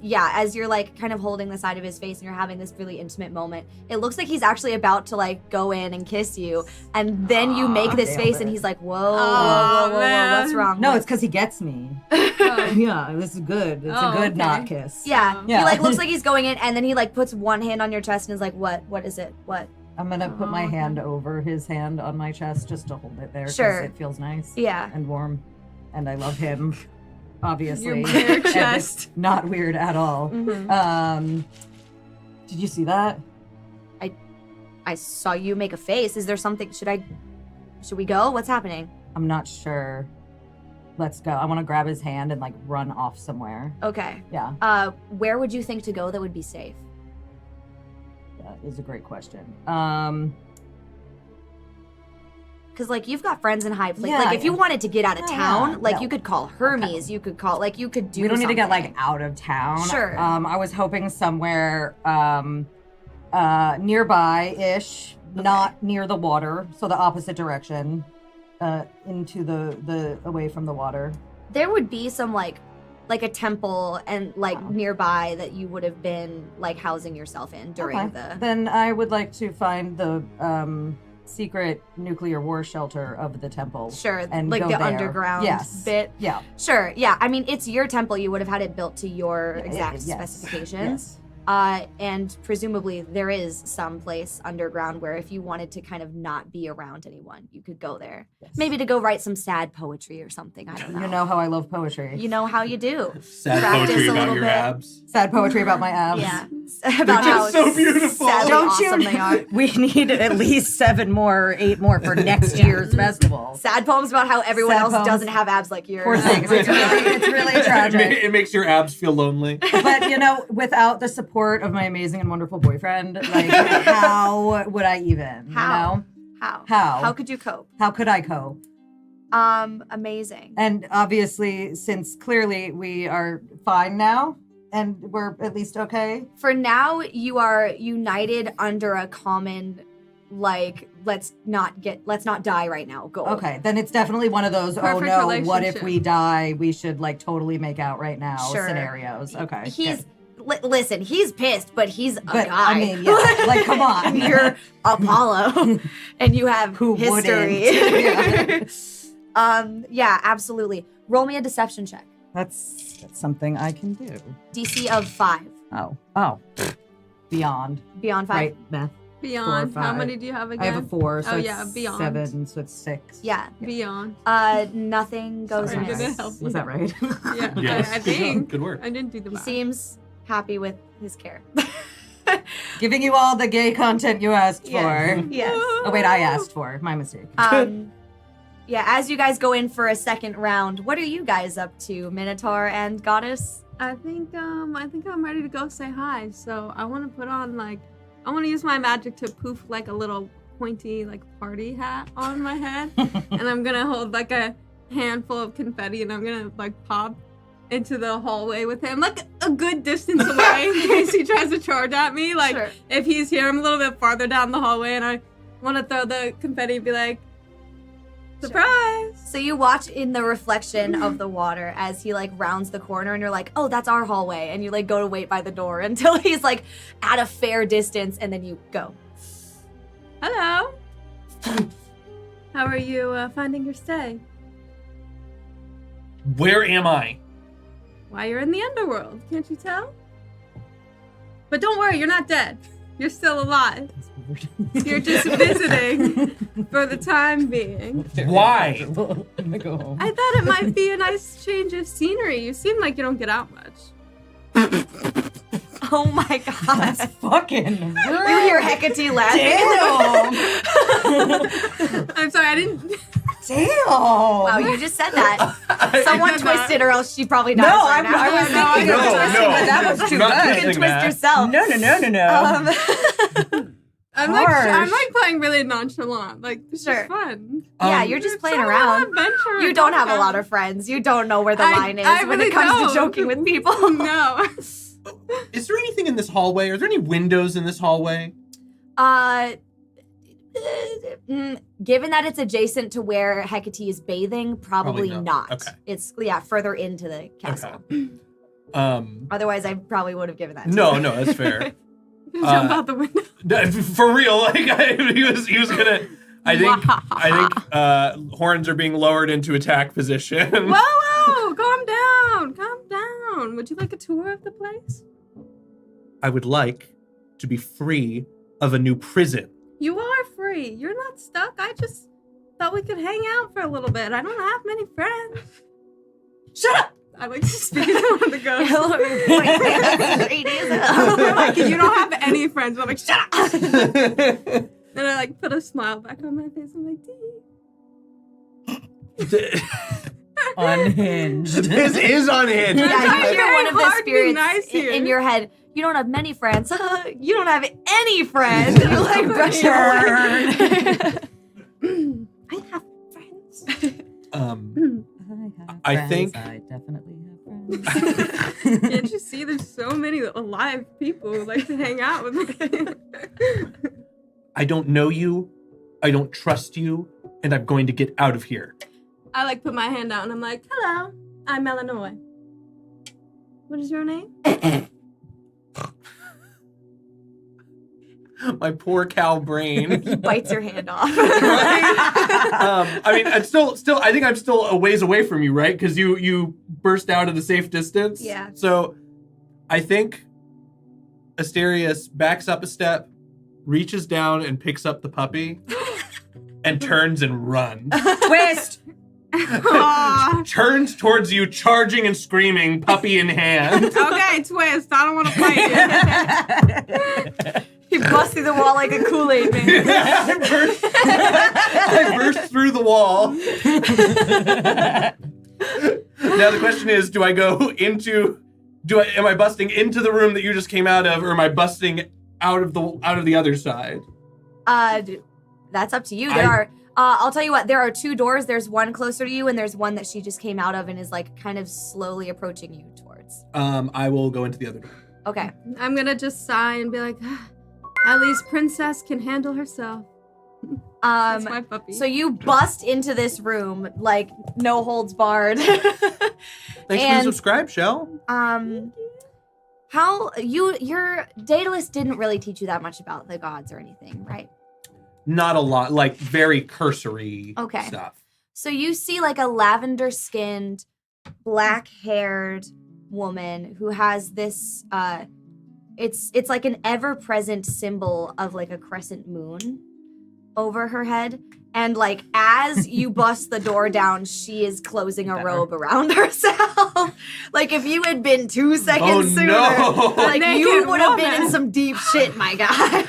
Yeah, as you're like kind of holding the side of his face and you're having this really intimate moment, it looks like he's actually about to like go in and kiss you, and then you make this damn face it. and he's like, whoa, whoa, whoa, man. what's wrong? No, it's because he gets me. Oh. Yeah, this is good. It's Oh, a good okay. not kiss. yeah, Yeah. he like looks like he's going in, and then he like puts one hand on your chest and is like, what is it? What? I'm gonna put my Oh, okay. hand over his hand on my chest just to hold it there. 'cause Sure. It feels nice. Yeah. And warm. And I love him, obviously. Your bare And it's chest. not weird at all. Mhm. Did you see that? I saw you make a face. Is there something? Should we go? What's happening? I'm not sure. Let's go. I want to grab his hand and like run off somewhere. Okay. Yeah, Where would you think to go that would be safe? that is a great question. Because, like, you've got friends in high places. Yeah, like, if you wanted to get out of Yeah, town, like, no. you could call Hermes. You could call, like, you could do we don't need to get like something. out of town. Sure. I was hoping somewhere nearby-ish, not near the water, so the opposite direction, into the away from the water. There would be some, like a temple and, like, Oh. nearby that you would have been, like, housing yourself in during Okay. the... Then I would like to find the secret nuclear war shelter of the temple. Sure, And like go the there. underground Yes. bit. Yeah. Sure, yeah. I mean, it's your temple. You would have had it built to your Yeah, exact yes. specifications. Yes. And presumably there is some place underground where if you wanted to kind of not be around anyone, you could go there. Yes. Maybe to go write some sad poetry or something. I don't know. You know how I love poetry. You know how you do. Sad Practice poetry a about little your bit. abs. Sad poetry about my abs. Yeah. About how so beautiful. sadly Don't you? awesome they are. We need at least 8 more for next year's festival. Sad poems about how everyone Sad else poems. doesn't have abs like yours. Poor things. It's really tragic. It makes your abs feel lonely. But you know, without the support of my amazing and wonderful boyfriend, like how would I even? How? You know? How? How? How could you cope? How could I cope? Amazing. And obviously, since clearly we are fine now, and we're at least okay. For now, you are united under a common, like, let's not die right now goal. Okay, then it's definitely one of those. Perfect Oh no! What if relationship. we die? We should like totally make out right now. Sure. Scenarios. Okay. He's good. listen. He's pissed, but he's a But guy. I mean, yeah, like come on. You're Apollo, and you have Who history. wouldn't? Yeah, absolutely. Roll me a deception check. That's something I can do. DC of 5. Oh. Beyond. Beyond 5. Right, math. Beyond. 4 or How 5. many do you have I again? have a 4, so Oh, it's yeah, beyond. 7, so it's 6. Yeah. Beyond. Nothing goes Sorry, I'm amiss. gonna help Was that right? Yeah, Yes. I think. Good work. I didn't do the He math. seems happy with his care. Giving you all the gay content you asked Yes. for. Yes. Oh wait, I asked for. My mistake. Yeah, as you guys go in for a second round, what are you guys up to, Minotaur and Goddess? I think I'm ready to go say hi. So I want to put on I want to use my magic to poof like a little pointy like party hat on my head, and I'm gonna hold like a handful of confetti, and I'm gonna like pop into the hallway with him, like a good distance away in case he tries to charge at me. Like Sure. if he's here, I'm a little bit farther down the hallway, and I want to throw the confetti and be like, surprise! So you watch in the reflection of the water as he like rounds the corner and you're like, oh, that's our hallway. And you like go to wait by the door until he's like at a fair distance and then you go. Hello. How are you finding your stay? Where am I? Why, you're in the underworld, can't you tell? But don't worry, you're not dead. You're still alive. You're just visiting for the time being. Why? I'm gonna go home. I thought it might be a nice change of scenery. You seem like you don't get out much. Oh my god. That's fucking You hear Hecate laughing. Damn. I'm sorry, I didn't. Damn. Wow, you just said that. Someone did twisted or else she probably dies No, right now. I was No, thinking no, of twisting, no. but that was too Not good. You can twisting twist that. yourself. No. I'm Harsh. like playing really nonchalant. Like this Sure. is fun. Yeah, Um, you're just It's playing sort of around. an adventure. You don't have a lot of friends. You don't know where the line is when really it comes don't. to joking with people. No. Is there anything in this hallway? Are there any windows in this hallway? Given that it's adjacent to where Hecate is bathing, probably Probably not. not. Okay. It's further into the castle. Um, Otherwise, I probably would have given that. To no, you. no, that's fair. Jump out the window. For real, like he was gonna. I think horns are being lowered into attack position. Whoa, calm down. Would you like a tour of the place? I would like to be free of a new prison. You are free. You're not stuck. I just thought we could hang out for a little bit. I don't have many friends. Shut up. I like to speak to one of the ghosts. Hello, Like, you don't have any friends. I'm like, shut up. Then I like put a smile back on my face. I'm like, Dee. Unhinged. This is unhinged. Yeah, trying you hear very one of the hard to be spirits nice here. in your head. You don't have many friends. You don't have any friends. You like brush your hair. I have friends. I think- I definitely have friends. Can't you see there's so many alive people who like to hang out with me? I don't know you. I don't trust you, and I'm going to get out of here. I like put my hand out and I'm like, hello, I'm Melanoy. What is your name? My poor cow brain. He bites your hand off. I mean, I'm still. I think I'm still a ways away from you, right? Because you burst out at a safe distance. Yeah. So, I think Asterius backs up a step, reaches down and picks up the puppy, and turns and runs. Twist. Aw. Turns towards you, charging and screaming, puppy in hand. Okay, Twist. I don't want to fight you. He busts through the wall like a Kool-Aid man. I burst through the wall. Now the question is, do I go into... am I busting into the room that you just came out of, or am I busting out of the other side? That's up to you. I'll tell you what, there are 2 doors. There's one closer to you, and there's one that she just came out of and is like kind of slowly approaching you towards. I will go into the other door. Okay. I'm gonna just sigh and be like, at least Princess can handle herself. That's my puppy. So you bust into this room like no holds barred. Thanks for the subscribe, Shell. How your Daedalus didn't really teach you that much about the gods or anything, right? Not a lot, like very cursory Okay. stuff. So you see like a lavender-skinned, black-haired woman who has this it's like an ever-present symbol of like a crescent moon over her head. And like as you bust the door down, she is closing a robe around herself. Like if you had been 2 seconds sooner, no. like you Naked would have been woman. in some deep shit, my guy.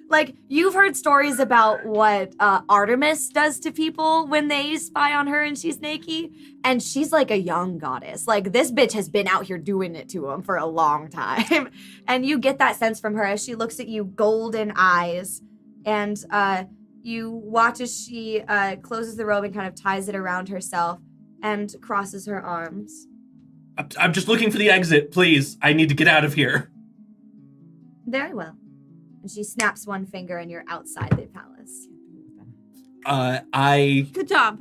Like you've heard stories about what Artemis does to people when they spy on her and she's naked, and she's like a young goddess. Like this bitch has been out here doing it to him for a long time, and you get that sense from her as she looks at you, golden eyes, and you watch as she closes the robe and kind of ties it around herself and crosses her arms. I'm just looking for the exit, please. I need to get out of here. Very well. And she snaps one finger and you're outside the palace. Good job.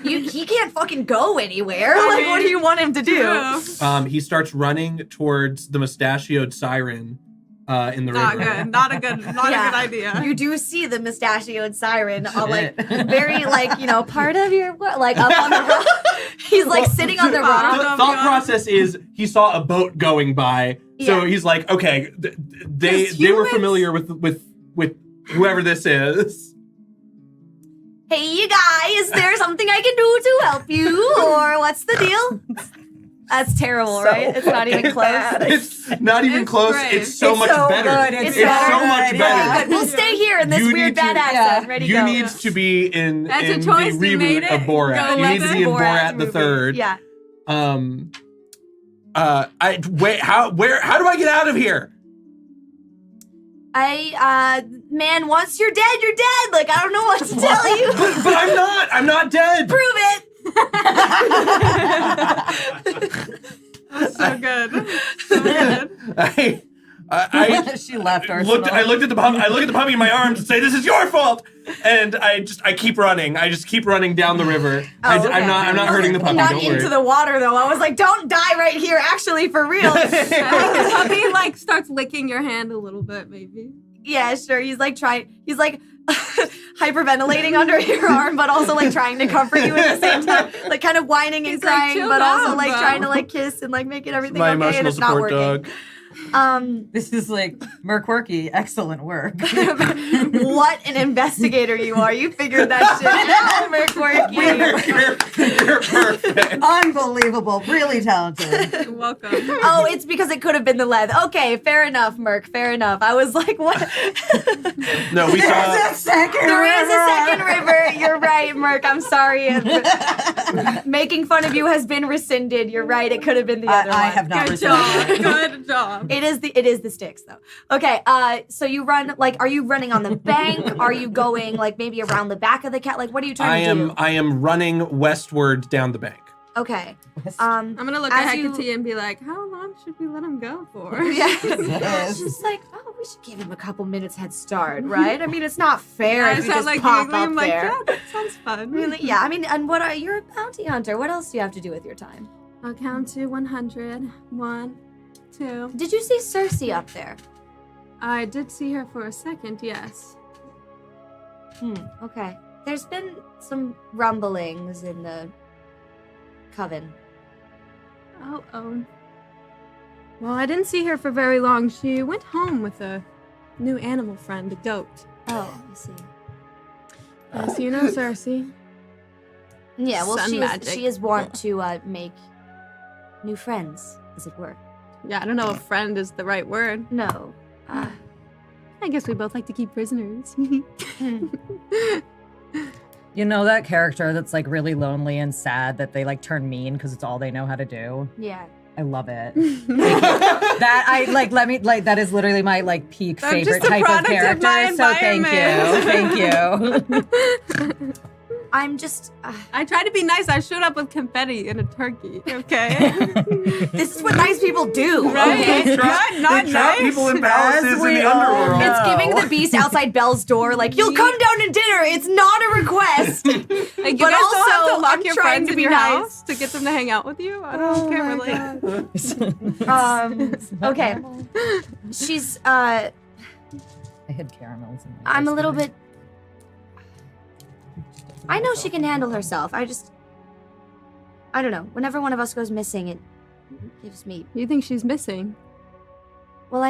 He can't fucking go anywhere. Like, what do you want him to do? He starts running towards the mustachioed siren in the Not river. good. Not a good idea. You do see the mustachioed siren, like very like part of your like up on the rock. He's like sitting on the The rock. thought process is he saw a boat going by, so Yeah. he's like, okay, they There's were humans. familiar with whoever this is. Hey, you guys, is there something I can do to help you, or what's the deal? That's terrible, So right? It's not even close. It's not even It's close. great. It's so It's much so better. good. It's It's so better. much Yeah. better. We'll stay here in this You weird need to- bad accent. Ready to You go. need to be in That's a the choice, you made reboot it. of Borat. Go You need to with be in it. Borat the movie. third. Yeah. How do I get out of here? Man, once you're dead, you're dead. Like, I don't know what to tell you. But I'm not dead. Prove it. So good. So good. I She left Arsenal. I looked at the puppy in my arms and say, "This is your fault." And I keep running. I just keep running down the river. Oh, okay. I'm not hurting the puppy. Not Don't into worry. the water though. I was like, don't die right here. Actually, for real. I think the puppy like starts licking your hand a little bit, maybe. Yeah, sure. He's like hyperventilating under your arm, but also like trying to comfort you at the same time, like kind of whining and He's like, crying, "Chill but also down, like bro." trying to like kiss and like making everything My okay, and emotional it's not support working. dog. This is like Merquirky. Excellent work. What an investigator you are! You figured that shit out, McQuirky. You're perfect. Unbelievable. Really talented. You're welcome. Oh, it's because it could have been the lead. Okay, fair enough, Merc. Fair enough. I was like, what? No, we saw. There's a second There is a river. second river. You're right, Merc. I'm sorry. Making fun of you has been rescinded. You're right. It could have been the other one. I have not Good received job. it. Good job. It is the sticks though. Okay, so you run like, are you running on the bank? Are you going like maybe around the back of the cat? Like, what are you trying to do? I am running westward down the bank. Okay. I'm gonna look As at you- Hecate and be like, how long should we let him go for? Yeah. Jesus. She's like, oh, we should give him a couple minutes head start, right? I mean, it's not fair I if you sound just like pop giggling. up I'm like, there. yeah, that sounds fun. Really? Yeah. I mean, and you're a bounty hunter. What else do you have to do with your time? I'll count to 100. 1, 2. Did you see Cersei up there? I did see her for a second, yes. Okay. There's been some rumblings in the coven. Oh. Well, I didn't see her for very long. She went home with a new animal friend, a goat. Oh, I see. As you know, Cersei. Yeah, well, Sun magic. she is wont to make new friends, as it were. Yeah, I don't know if friend is the right word. No. I guess we both like to keep prisoners. You know that character that's like really lonely and sad that they like turn mean because it's all they know how to do? Yeah. I love it. That I like. Let me like. That is literally my like peak I'm favorite just a type of product of character. my So thank you, thank you. I'm just. I tried to be nice. I showed up with confetti and a turkey. Okay. This is what nice people do. Right? Okay? Not They trap nice. people in palaces in the underworld. It's giving the beast outside Belle's door, like, you'll come down to dinner. It's not a request. Like, you But guys don't have also, to lock I'm your trying friends to in be your nice. house to get them to hang out with you. I don't relate. Okay. She's, I had caramels. In my I'm a ice little cream. bit. I know she can handle herself. I don't know. Whenever one of us goes missing, it gives me. You think she's missing? Well,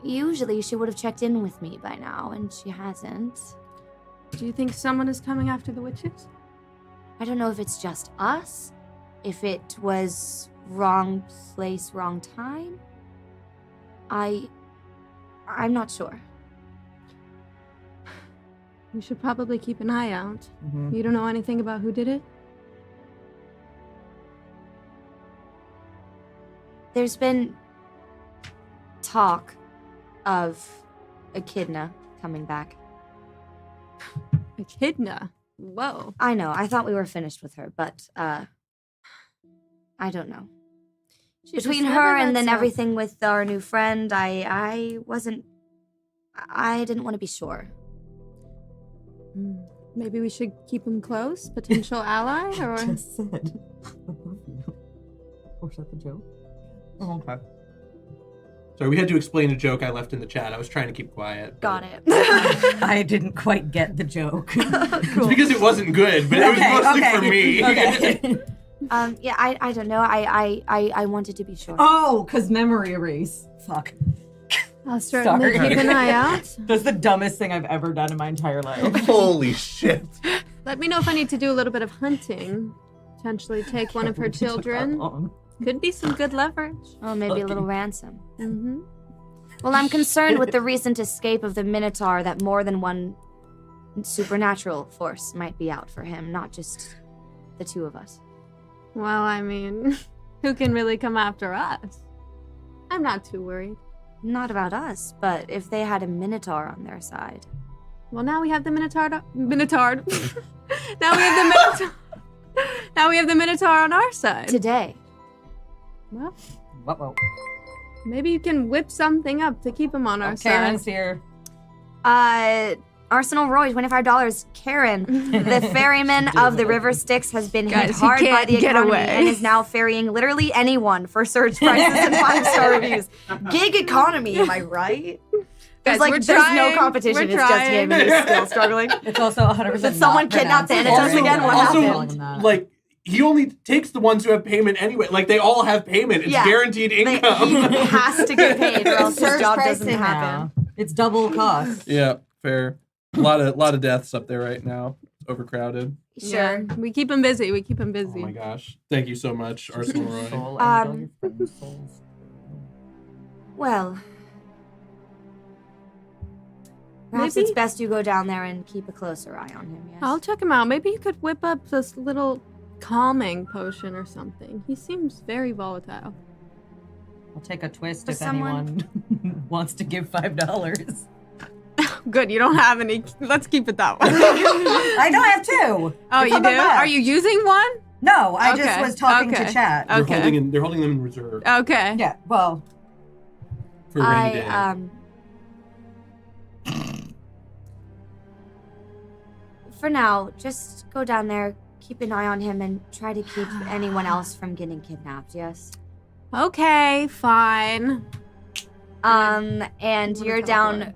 usually she would have checked in with me by now, and she hasn't. Do you think someone is coming after the witches? I don't know if it's just us, if it was wrong place, wrong time. I'm not sure. You should probably keep an eye out. Mhm. You don't know anything about who did it? There's been talk of Echidna coming back. Echidna. Whoa. I know, I thought we were finished with her, but, I don't know. Between her and then everything with our new friend, I didn't want to be sure. Maybe we should keep him close? Potential ally? Or Just said, I love you. Oh, is that the joke? Oh, okay. Sorry, we had to explain a joke I left in the chat. I was trying to keep quiet. Got it. I didn't quite get the joke. It's because it wasn't good, but it was mostly for me. Okay. Yeah, I don't know. I wanted to be sure. Oh, because memory erase. Fuck. I'll certainly Sorry. keep an eye out. That's the dumbest thing I've ever done in my entire life. Holy shit. Let me know if I need to do a little bit of hunting. Potentially take one of her children. Could be some good leverage. Oh, maybe a little ransom. Mm-hmm. Well, I'm concerned with the recent escape of the Minotaur that more than one supernatural force might be out for him, not just the two of us. Well, I mean, who can really come after us? I'm not too worried. Not about us, but if they had a Minotaur on their side. Well, now we have the Minotaur. Now we have the Minotaur. Now we have the Minotaur on our side. Today. Well, Uh-oh. maybe you can whip something up to keep him on our side. Karen's here. Arsenal Roy, $25. Karen, the ferryman of the River Styx, has been hit Guys, he hard by can't the get economy away. and is now ferrying literally anyone for surge prices and 5-star reviews. Gig economy, am I right? Guys, There's we're no trying. competition. We're It's just him, and he's trying. still struggling. It's also 100%. Did someone kidnap the pronounced. Anatos again? What happened? Like, he only takes the ones who have payment anyway. Like, they all have payment. It's Yeah. guaranteed He income. has to get paid, or else his Surge job doesn't pricing happen. now. It's double cost. Yeah, fair. A lot of deaths up there right now. Overcrowded. Sure. Yeah, we keep him busy. We keep him Oh busy. my gosh. Thank you so much, Arsenal Roy. Soul, I need all Um, your friends' souls. Well, perhaps Maybe- it's best you go down there and keep a closer eye on him. Yes. I'll check him out. Maybe you could whip up this little calming potion or something. He seems very volatile. I'll take a twist For if someone- anyone wants to give $5. Good, you don't have any. Let's keep it that way. I know I have two. Oh, It's you on do? my left. Are you using one? No, I just Okay, was talking okay. to chat. Okay. They're holding them in reserve Okay. Yeah, well, for a rainy day. For now, just go down there, keep an eye on him, and try to keep anyone else from getting kidnapped. Yes. Okay, fine. And wanna you're down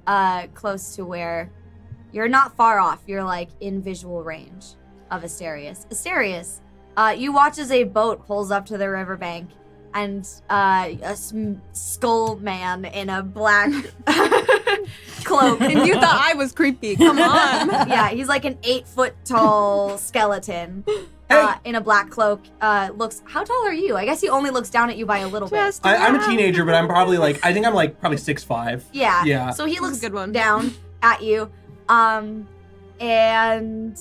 close to where you're not far off. You're like in visual range of Asterius. Asterius, you watch as a boat pulls up to the riverbank and a skull man in a black cloak. And you thought I was creepy. Come on. Yeah, he's like an 8-foot tall skeleton in a black cloak. Looks. How tall are you? I guess he only looks down at you by a little bit. I'm a teenager, but I'm probably like, I think I'm like probably 6'5". Yeah. Yeah. So he That's a looks good one. down at you. And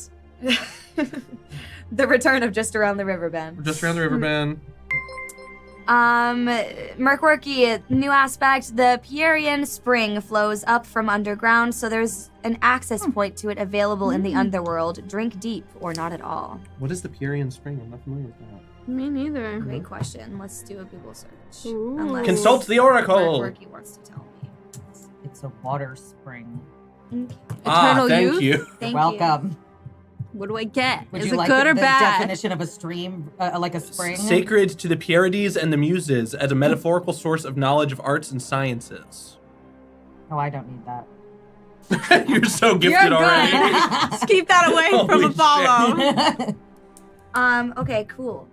the return of Just Around the River Bend. Just around the river bend. Merkworky, new aspect. The Pierian spring flows up from underground, so there's an access point to it available in the underworld. Drink deep or not at all. What is the Pierian Spring? I'm not familiar with that. Me neither. Great question. Let's do a Google search. Ooh. Unless Consult the oracle. Merkworky wants to tell me. It's a water spring. Eternal thank youth? you. Thank Welcome. What do I get? Would Is you it like good or the bad? definition of a stream, like a spring? Sacred to the Pierides and the Muses as a metaphorical source of knowledge of arts and sciences. Oh, I don't need that. You're so gifted You're good. already. Just keep that away from Holy Apollo. Okay, cool.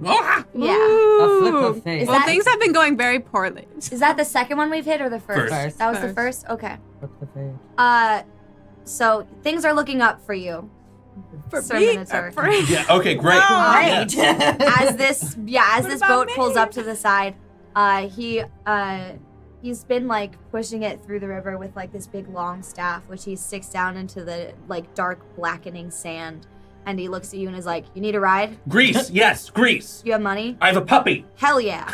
Ah! Yeah. A flip Ooh. of fate. Is Well, that- things have been going very poorly. Is that the second one we've hit or the first? First. That was the First. first? Okay. Flip the fate. So things are looking up for you. For Sir me? Minotaur. For Yeah, okay, great. No. Great. As this What this about boat me? pulls up to the side, he's been like pushing it through the river with like this big long staff, which he sticks down into the like dark blackening sand, and he looks at you and is like, "You need a ride? Greece, yes, Greece. You have money? I have a puppy. Hell yeah!"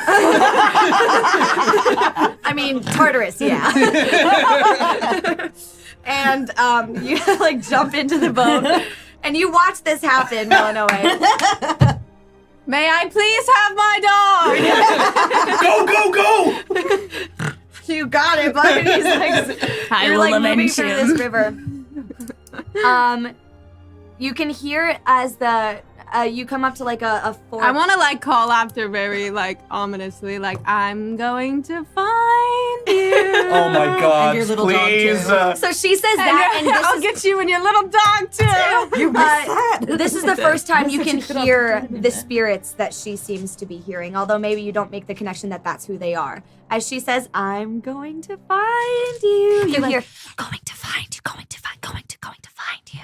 I mean, Tartarus, yeah. And you like jump into the boat, and you watch this happen, Illinois. May I please have my dog? Go, go, go! You got it, bud. He's like, I you're will like moving avenge through him. this river. You can hear as the you come up to like a fork. I want to like call after very like ominously, like I'm going to find you. Oh my God! your little dog, please. too. So she says that, and this I'll is, get you and your little dog too. You missed that. this is the first time you can Such a good hear opportunity. the spirits that she seems to be hearing, although maybe you don't make the connection that that's who they are. As she says, "I'm going to find you," you hear, "Going to find you, going to find, going to find you."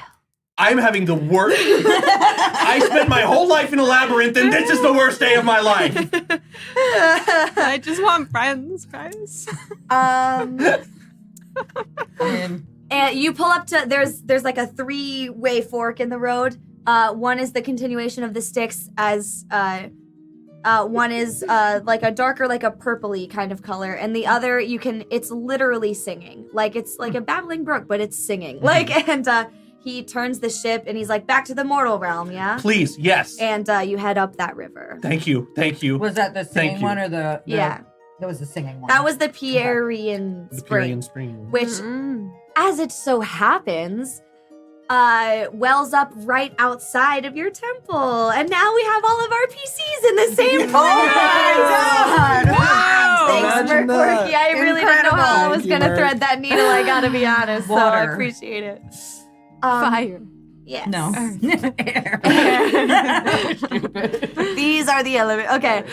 I'm having the worst. I spent my whole life in a labyrinth, and this is the worst day of my life. I just want friends, guys. And And you pull up to there's like a 3-way fork in the road. One is the continuation of the sticks, as one is like a darker, like a purpley kind of color, and the other it's literally singing, like it's like a babbling brook, but it's singing. Like, and he turns the ship and he's like, "Back to the mortal realm, yeah." Please, yes. And you head up that river. Thank you, thank you. was that the Thank singing you. one or the Yeah. That was the singing one. That was the Pierian The spring, Pierian Spring. which, Mm. as it so happens, wells up right outside of your temple. And now we have all of our PCs in the same place. God. Wow. Thanks, Imagine that. Merkworky. I really didn't know how I was Thank you, going to Merk. thread that needle, I gotta be honest. So I Water. appreciate it. Fire. Yes. No. These are the elements. Okay.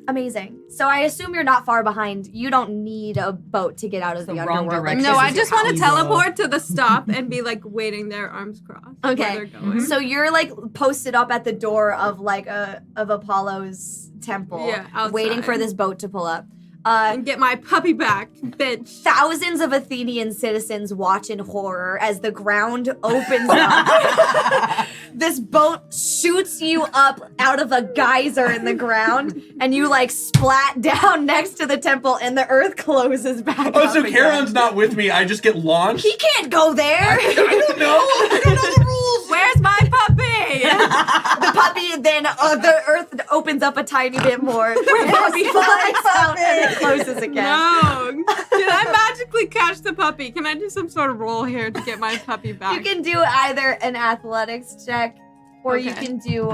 Amazing. So I assume you're not far behind. You don't need a boat to get out of The the wrong underworld. direction. No, This I is just your want to house. teleport to the stop and be like waiting there, arms crossed. Okay. Where they're going. So you're like posted up at the door of like of Apollo's temple, Yeah, outside. waiting for this boat to pull up. And get my puppy back, bitch. Thousands of Athenian citizens watch in horror as the ground opens up. This boat shoots you up out of a geyser in the ground, and you like splat down next to the temple, and the earth closes back Oh, up so again. Charon's not with me. I just get launched. He can't go there. I don't know. I don't know the rules. Where's my puppy? The puppy, then the earth opens up a tiny bit more. The puppy flies out and it closes again. No. Did I magically catch the puppy? Can I do some sort of roll here to get my puppy back? You can do either an athletics check, or you Okay. can do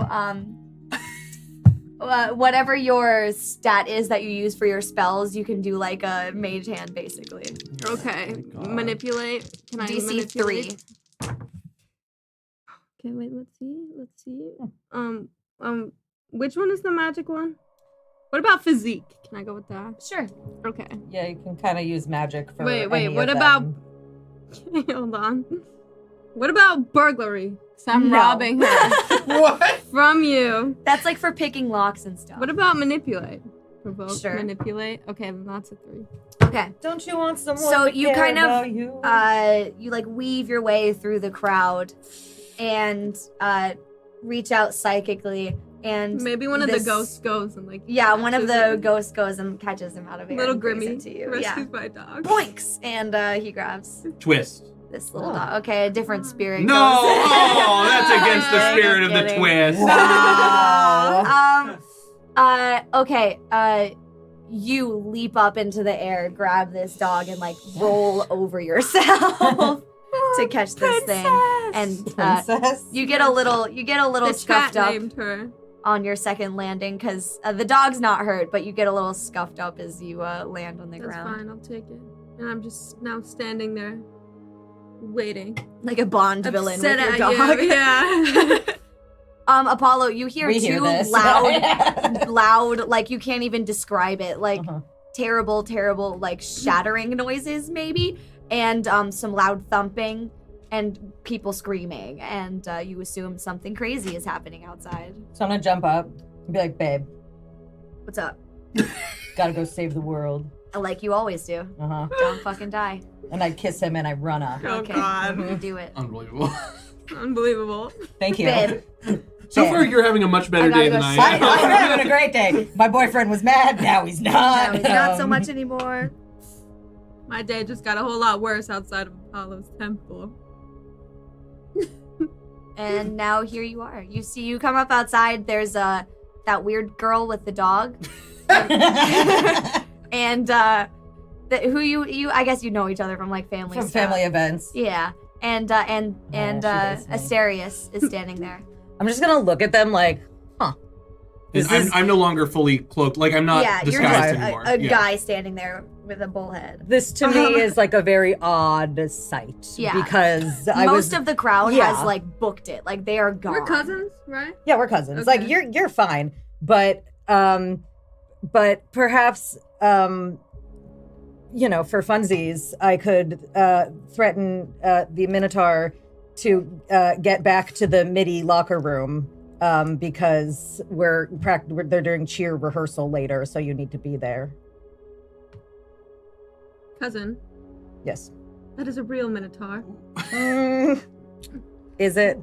whatever your stat is that you use for your spells. You can do like a mage hand, basically. Okay. Oh my God. Manipulate. Can I DC manipulate? 3. Okay, wait, let's see. Which one is the magic one? What about physique? Can I go with that? Sure. Okay. Yeah, you can kind of use magic for. Wait, any what of about? them. Hold on. What about burglary? 'Cause I'm No. robbing her What? from you. That's like for picking locks and stuff. What about manipulate? Provoke, Sure. manipulate. Okay, then that's a 3. Okay. Don't you want someone? So to you care kind of, about you? You like weave your way through the crowd and reach out psychically, and Maybe one of this- the ghosts goes and like. Yeah, one of catches the him. ghosts goes and catches him out of air. Little and brings Grimmy it to you. rescues Yeah. my dog. Boinks! And he grabs Twist. this little Oh. dog. Okay, a different spirit. No! goes. Oh, that's against the spirit of the Kidding. twist. Wow. Okay. You leap up into the air, grab this dog, and like roll over yourself to catch this thing. And Princess. you get a little The scuffed chat up named her. on your second landing because the dog's not hurt, but you get a little scuffed up as you land on the That's ground, fine. I'll take it. And I'm just now standing there, waiting. like a Bond villain with Upset your at dog. you, yeah. Apollo, you hear We hear two this. loud, like you can't even describe it, like Uh-huh. terrible, like shattering noises maybe, and some loud thumping and people screaming, and you assume something crazy is happening outside. So I'm gonna jump up and be like, babe, What's up? gotta go save the world. Like you always do. Uh-huh. Don't fucking die. And I kiss him and I run up. Oh, Okay. God. You do it. Unbelievable. Unbelievable. Thank you. Babe. So Yeah. far, you're having a much better I gotta day go than I sleep. am. I'm having a great day. My boyfriend was mad. Now he's not. No, it's not so Um, much anymore. My day just got a whole lot worse outside of Apollo's temple. And now here you are. You come up outside. There's that weird girl with the dog, and who you I guess you know each other from like family From stuff. family events. Yeah, and she does me. Asterius is standing there. I'm just gonna look at them like, And I'm no longer fully cloaked. Like, I'm not yeah, you're disguised just anymore. a Yeah. guy standing there with a bullhead. this to me is like a very odd sight. Yeah. Because I Most was of the crowd Yeah. has like booked it. Like they are gone. We're cousins, right? yeah, we're cousins. Okay. Like you're fine, but perhaps for funsies, I could threaten the Minotaur to get back to the MIDI locker room because they're doing cheer rehearsal later, so you need to be there. Cousin, Yes. that is a real Minotaur. Is it?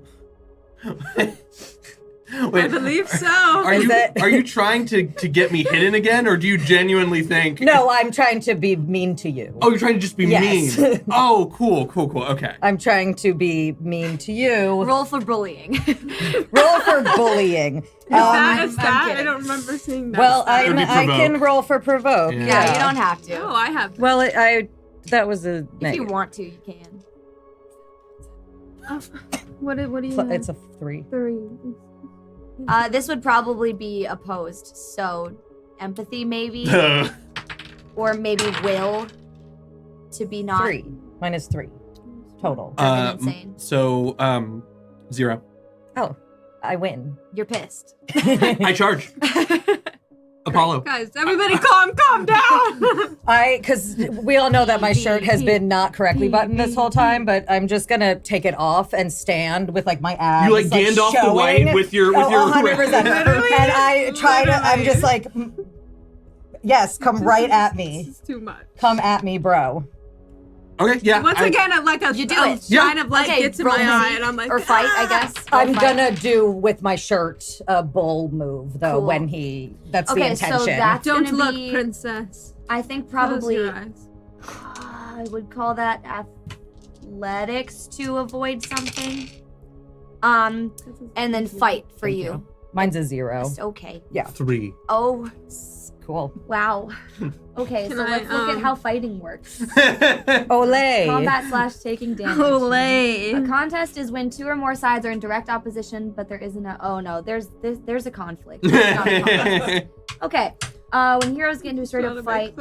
I Wait, believe so. are Is you it? are you trying to get me hidden again, or do you genuinely think? No, I'm trying to be mean to you. Oh, you're trying to just be Yes. mean. Oh, cool. Okay. I'm trying to be mean to you. Roll for bullying. Roll for bullying. Is that a I'm stat? I kidding. don't remember seeing that. Well, stat. It'd be I can provoke. roll for provoke. Yeah. Yeah, you don't have to. Oh, I have. Well, that was a If you negative. want to, you can. What do you have? It's a 3. 3. This would probably be opposed. So, empathy maybe, or maybe will to be not 3. Mine is 3 total. fucking insane. So 0. Oh, I win. You're pissed. I charge. Apollo. Guys, everybody calm down. Because we all know that my shirt has been not correctly buttoned this whole time, but I'm just gonna take it off and stand with like my abs. You like Gandalf the showing. White with your 100%. Literally. And I try to. I'm just like, yes, come right at This me. is too much. Come at me, bro. Okay, yeah. Once again, like a You do a it. shine of light Okay, gets in roll my to eye, see. and I'm like, Or fight, I guess. I'm Roll fight. gonna do with my shirt a bull move though Cool. when that's the Okay, so intention. that's Don't gonna look, be, princess. I think Close probably your eyes. I would call that athletics to avoid something. And then fight for Thank you. Mine's a 0. Just okay. 3. Oh, Cool. wow. Okay, Can so I, let's look at how fighting works. Olay. Combat / taking damage. A Olay. contest is when 2 or more sides are in direct opposition, but there isn't a. Oh no, there's a conflict. It's not a contest. Okay. When heroes get into a straight up fight,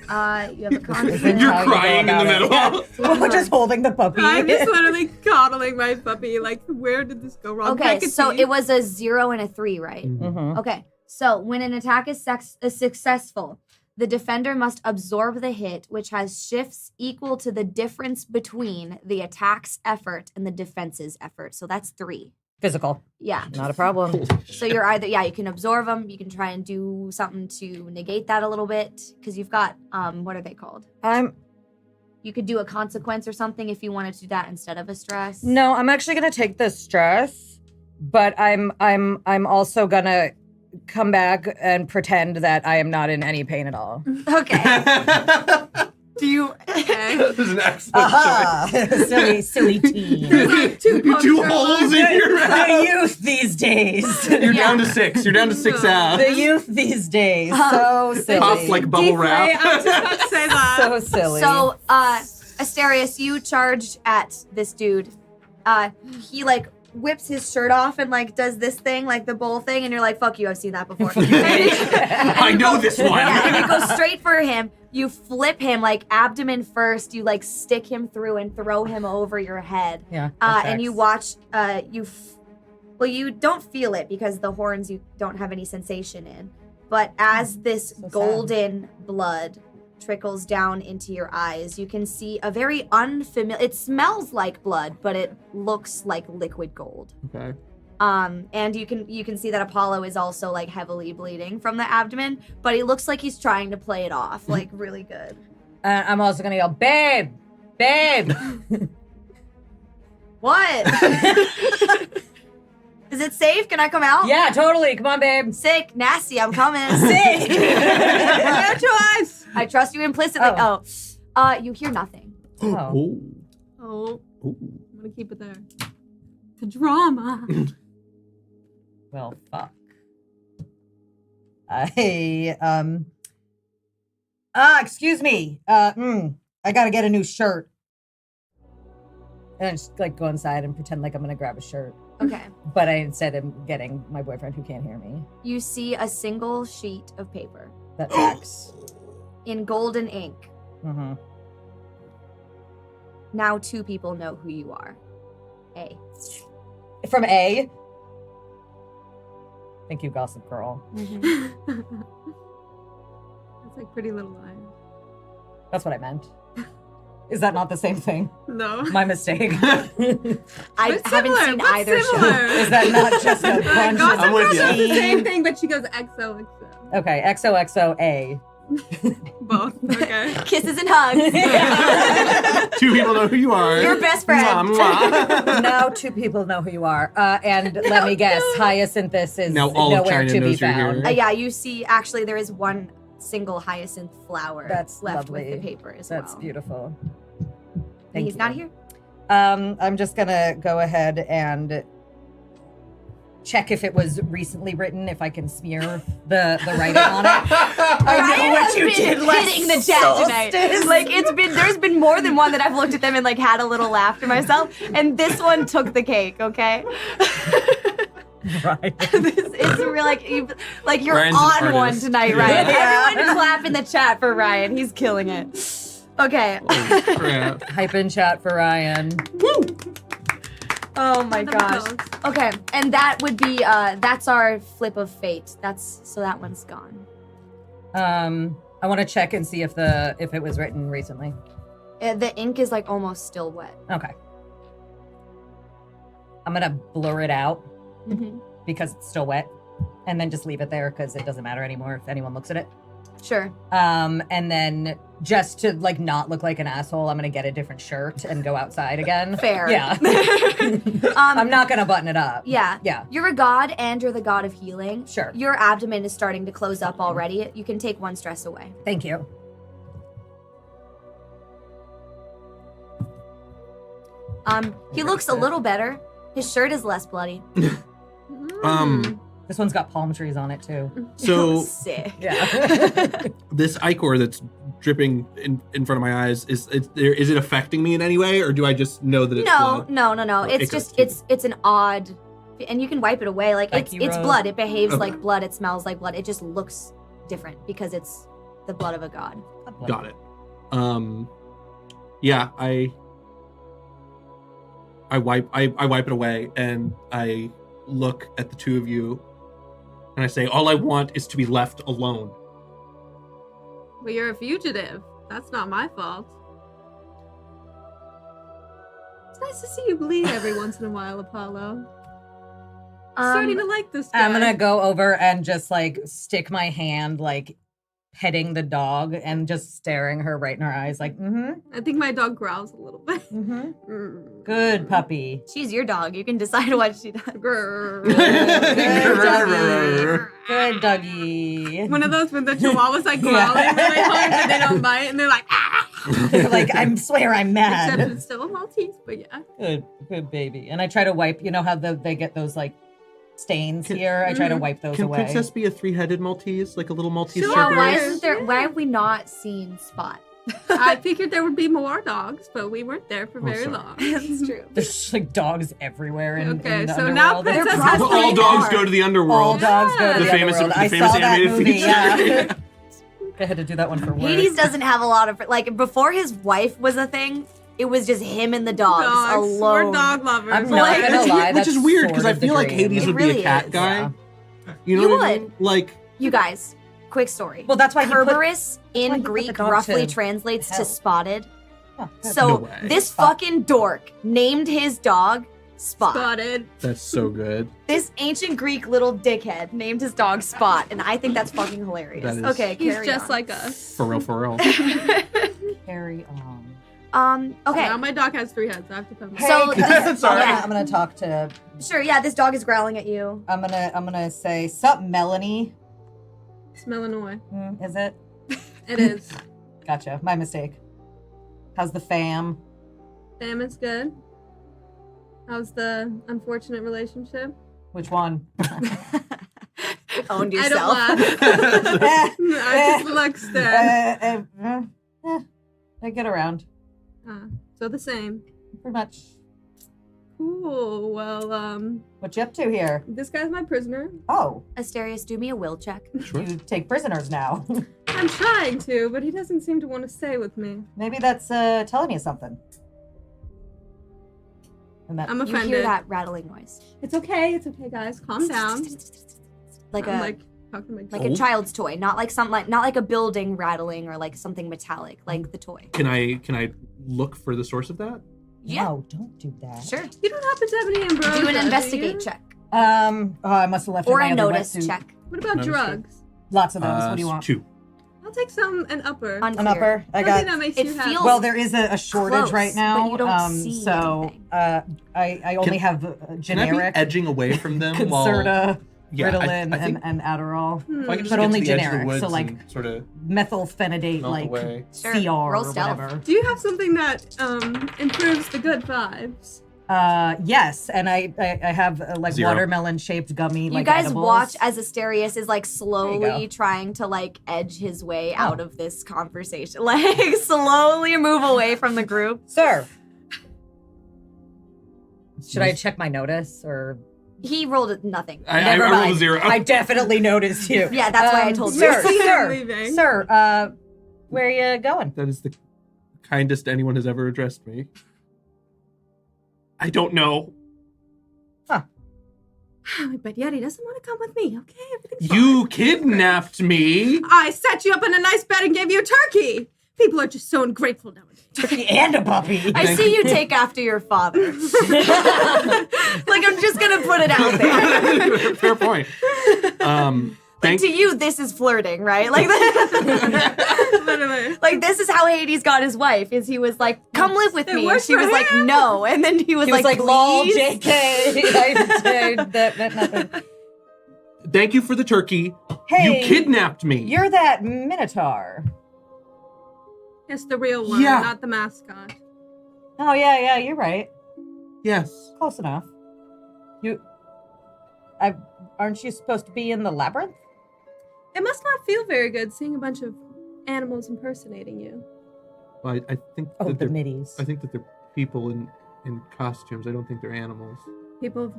You have a con Isn't save. You're how you go crying in the about middle. it. We're just holding the puppy. I'm just literally coddling my puppy. Like, where did this go wrong? Okay, so Hecate. it was a 0 and a 3, right? Mhm. Okay, so when an attack is successful, the defender must absorb the hit, which has shifts equal to the difference between the attack's effort and the defense's effort. So that's 3. Physical. Yeah. Not a problem. So you're either, you can absorb them. You can try and do something to negate that a little bit. Because you've got, what are they called? You could do a consequence or something if you wanted to do that instead of a stress. No, I'm actually gonna take the stress, but I'm also gonna come back and pretend that I am not in any pain at all. Okay. Do you... This is an excellent Silly teen. choice. Two holes in your The mouth. youth these days. You're down to 6. You're down to 6 abs. The youth these days. So silly. Pops like bubble Right, wrap. I was just about to say that. So silly. So, Asterius, you charged at this dude. He, like, whips his shirt off and, like, does this thing, like the bowl thing, and you're like, fuck you, I've seen that before. I know this one. Yeah, and you go straight for him. You flip him, like, abdomen first. You, like, stick him through and throw him over your head. yeah. And you watch, you don't feel it because the horns you don't have any sensation in. But as this sad. golden blood trickles down into your eyes, you can see a very unfamiliar, it smells like blood, but it looks like liquid gold. Okay. And you can see that Apollo is also like heavily bleeding from the abdomen, but he looks like he's trying to play it off like really good. I'm also gonna yell, babe, babe. What? Is it safe? Can I come out? Yeah, totally. Come on, babe. Sick, nasty, I'm coming. Sick. No choice. I trust you implicitly. Oh. You hear nothing. Oh. Oh, Ooh. I'm gonna keep it there. The drama. Well, fuck. Excuse me. I gotta get a new shirt. And I just like go inside and pretend like I'm gonna grab a shirt. Okay. But I instead am getting my boyfriend who can't hear me. You see a single sheet of paper That tracks. in golden ink. Mm-hmm. Now 2 people know who you are. A. From A. Thank you, Gossip Girl. Mm-hmm. It's like Pretty Little Liars. That's what I meant. Is that not the same thing? No. My mistake. I What's haven't similar? seen What's either similar? show. Is that not just a bunch Gossip I'm with Girl you. does the of same thing, but she goes XOXO. Okay, XOXOA. Both. Okay. Kisses and hugs. 2 people know who you are. Your best friend. Mwah, mwah. Now 2 people know who you are. And let me guess, Hyacinthus is Now all of nowhere China to be knows you're found. here. Yeah, you see, actually, there is one single hyacinth flower That's left lovely. with the paper as That's well. beautiful. And Thank he's you. not here. I'm just gonna go ahead and check if it was recently written, if I can smear the writing on it. Ryan has been hitting the chat tonight. Like there's been more than one that I've looked at them and like had a little laugh to myself, and this one took the cake. Okay, Right. it's really like you're Ryan's an on one artist. tonight, Yeah. Ryan. Yeah. Everyone clap in the chat for Ryan. He's killing it. Okay. Oh, crap. Hype in chat for Ryan. Oh my gosh. Okay, and that would be that's our flip of fate. So that one's gone. I want to check and see if it was written recently. The ink is like almost still wet. Okay. I'm gonna blur it out Mm-hmm. because it's still wet, and then just leave it there because it doesn't matter anymore if anyone looks at it. Sure. And then just to like not look like an asshole, I'm gonna get a different shirt and go outside again. Fair. Yeah. I'm not gonna button it up. Yeah. Yeah. You're a god and you're the god of healing. Sure. Your abdomen is starting to close up already. You can take 1 stress away. Thank you. He looks a little better. His shirt is less bloody. This one's got palm trees on it too. So Sick. Yeah. this ichor that's dripping in front of my eyes, is it affecting me in any way, or do I just know that it's No. blood? It's It just goes- it's an odd, and you can wipe it away. Like it's Ichiro. blood. It behaves Okay. like blood. It smells like blood. It just looks different because it's the blood of a god. Got it. Yeah, I wipe it away, and I look at the two of you, and I say, all I want is to be left alone. Well, you're a fugitive. That's not my fault. It's nice to see you bleed every once in a while, Apollo. Starting to like this guy. I'm gonna go over and just like stick my hand like petting the dog and just staring her right in her eyes like, I think my dog growls a little bit. Good puppy. She's your dog. You can decide what she does. Grrr. Good doggy. Good doggy. One of those when the chihuahuas like growling really hard, but they don't bite, and they're like, ah! They're like, I swear I'm Except mad. it's still a Maltese, but yeah. Good baby. And I try to wipe, you know how they get those like stains here? I try to wipe those Can away. Princess be a three-headed Maltese, like a little Maltese Sure. Yeah, Shepherd? why have we not seen Spot? I figured there would be more dogs, but we weren't there for very sorry. long. That's true. There's just, like dogs everywhere in, Okay, in the so now underworld. Princess They're has probably All Pretty dogs hard. go to the underworld. All dogs go to The the famous- underworld. the I famous saw that animated movie, feature. yeah. I had to do that one for work. Hades doesn't have a lot of like before his wife was a thing. It was just him and the dogs alone. We're dog lovers. I'm Well, not like, gonna lie, Which is that's weird, sort because I of the feel like dream. Hades It would be really a cat is, guy. yeah. You know You what I would. mean? Like, You guys, quick story. Well, that's why he put- Kerberos why he in put the Greek dog roughly to translates to hell. spotted. Oh, good. So No way. this fucking dork named his dog Spot. Spotted. that's so good. This ancient Greek little dickhead named his dog Spot, and I think that's fucking hilarious. That is- Okay, He's carry just on. like us. For real, for real. Carry on. Okay. Now my dog has 3 heads. I have to put my So Hey, this- Sorry. I'm gonna talk to. Sure, yeah, this dog is growling at you. I'm gonna say, "Sup, Melanie?" smell annoy. Is it? It is. Gotcha. My mistake. How's the fam? Damn, it's good. How's the unfortunate relationship? Which one? Owned I yourself. don't laugh. I just look stare. I get around. So the same. Pretty much. Cool. Well, What you up to here? this guy's my prisoner. Oh, Asterius, do me a will check. Sure. you take prisoners now. I'm trying to, but he doesn't seem to want to stay with me. Maybe that's telling you something. And that, I'm You offended. hear that rattling noise. It's okay, guys. Calm down. Like I'm a like talking to my like a child's toy, not like not like a building rattling or like something metallic, like the toy. Can I look for the source of that? Yeah, No, don't do that. sure. You don't happen to have any ambrosia, Do an do investigate you? check Oh, I must have left or in a my other notice wetsuit. check. What about Notice drugs? Lots of those. What do you want? 2. I'll take some an upper. Unclear. An upper. I Something got. that makes It you happy. feels- Well, there is a shortage close, right now. but you don't see so anything. I only have Can I generic be edging away from them while... Concerta, Yeah, Ritalin, I think and Adderall. if I can just but get only to the edge of generic, the woods so, like, and sort of Methylphenidate, melt like away. Sure. CR or Roll stealth. whatever. Do you have something that improves the good vibes? Yes, and I have like 0. watermelon shaped gummy. You like guys edibles. watch as Asterius is like There slowly you trying to like edge his way Oh. out of this conversation, like slowly move away from the group. Sir. Should I check my notice or? He rolled nothing. I Never rolled a mind. 0. I definitely noticed you. Yeah, that's why I told you. Sir, See him sir, leaving. sir. Where are you going? That is the kindest anyone has ever addressed me. I don't know. But yet he doesn't want to come with me. Okay, everything's You kidnapped me. I set you up in a nice bed and gave you a turkey. People are just so ungrateful nowadays. Turkey and a puppy. I see you take after your father. Like I'm just gonna put it out there. Fair point. Like to you, this is flirting, right? Like, Literally. like this is how Hades got his wife. Is he was like, "Come live with It me," and worked she for was like, him. "No," and then he was He was like, "Please?" lol, JK. that meant nothing. Thank you for the turkey. Hey, You kidnapped me. You're that Minotaur. It's the real one, Yeah. not the mascot. Oh, yeah, you're right. Yes. Close enough. Aren't you supposed to be in the labyrinth? It must not feel very good seeing a bunch of animals impersonating you. Well, I think Oh, that the they're, middies. I think that they're people in costumes. I don't think they're animals. People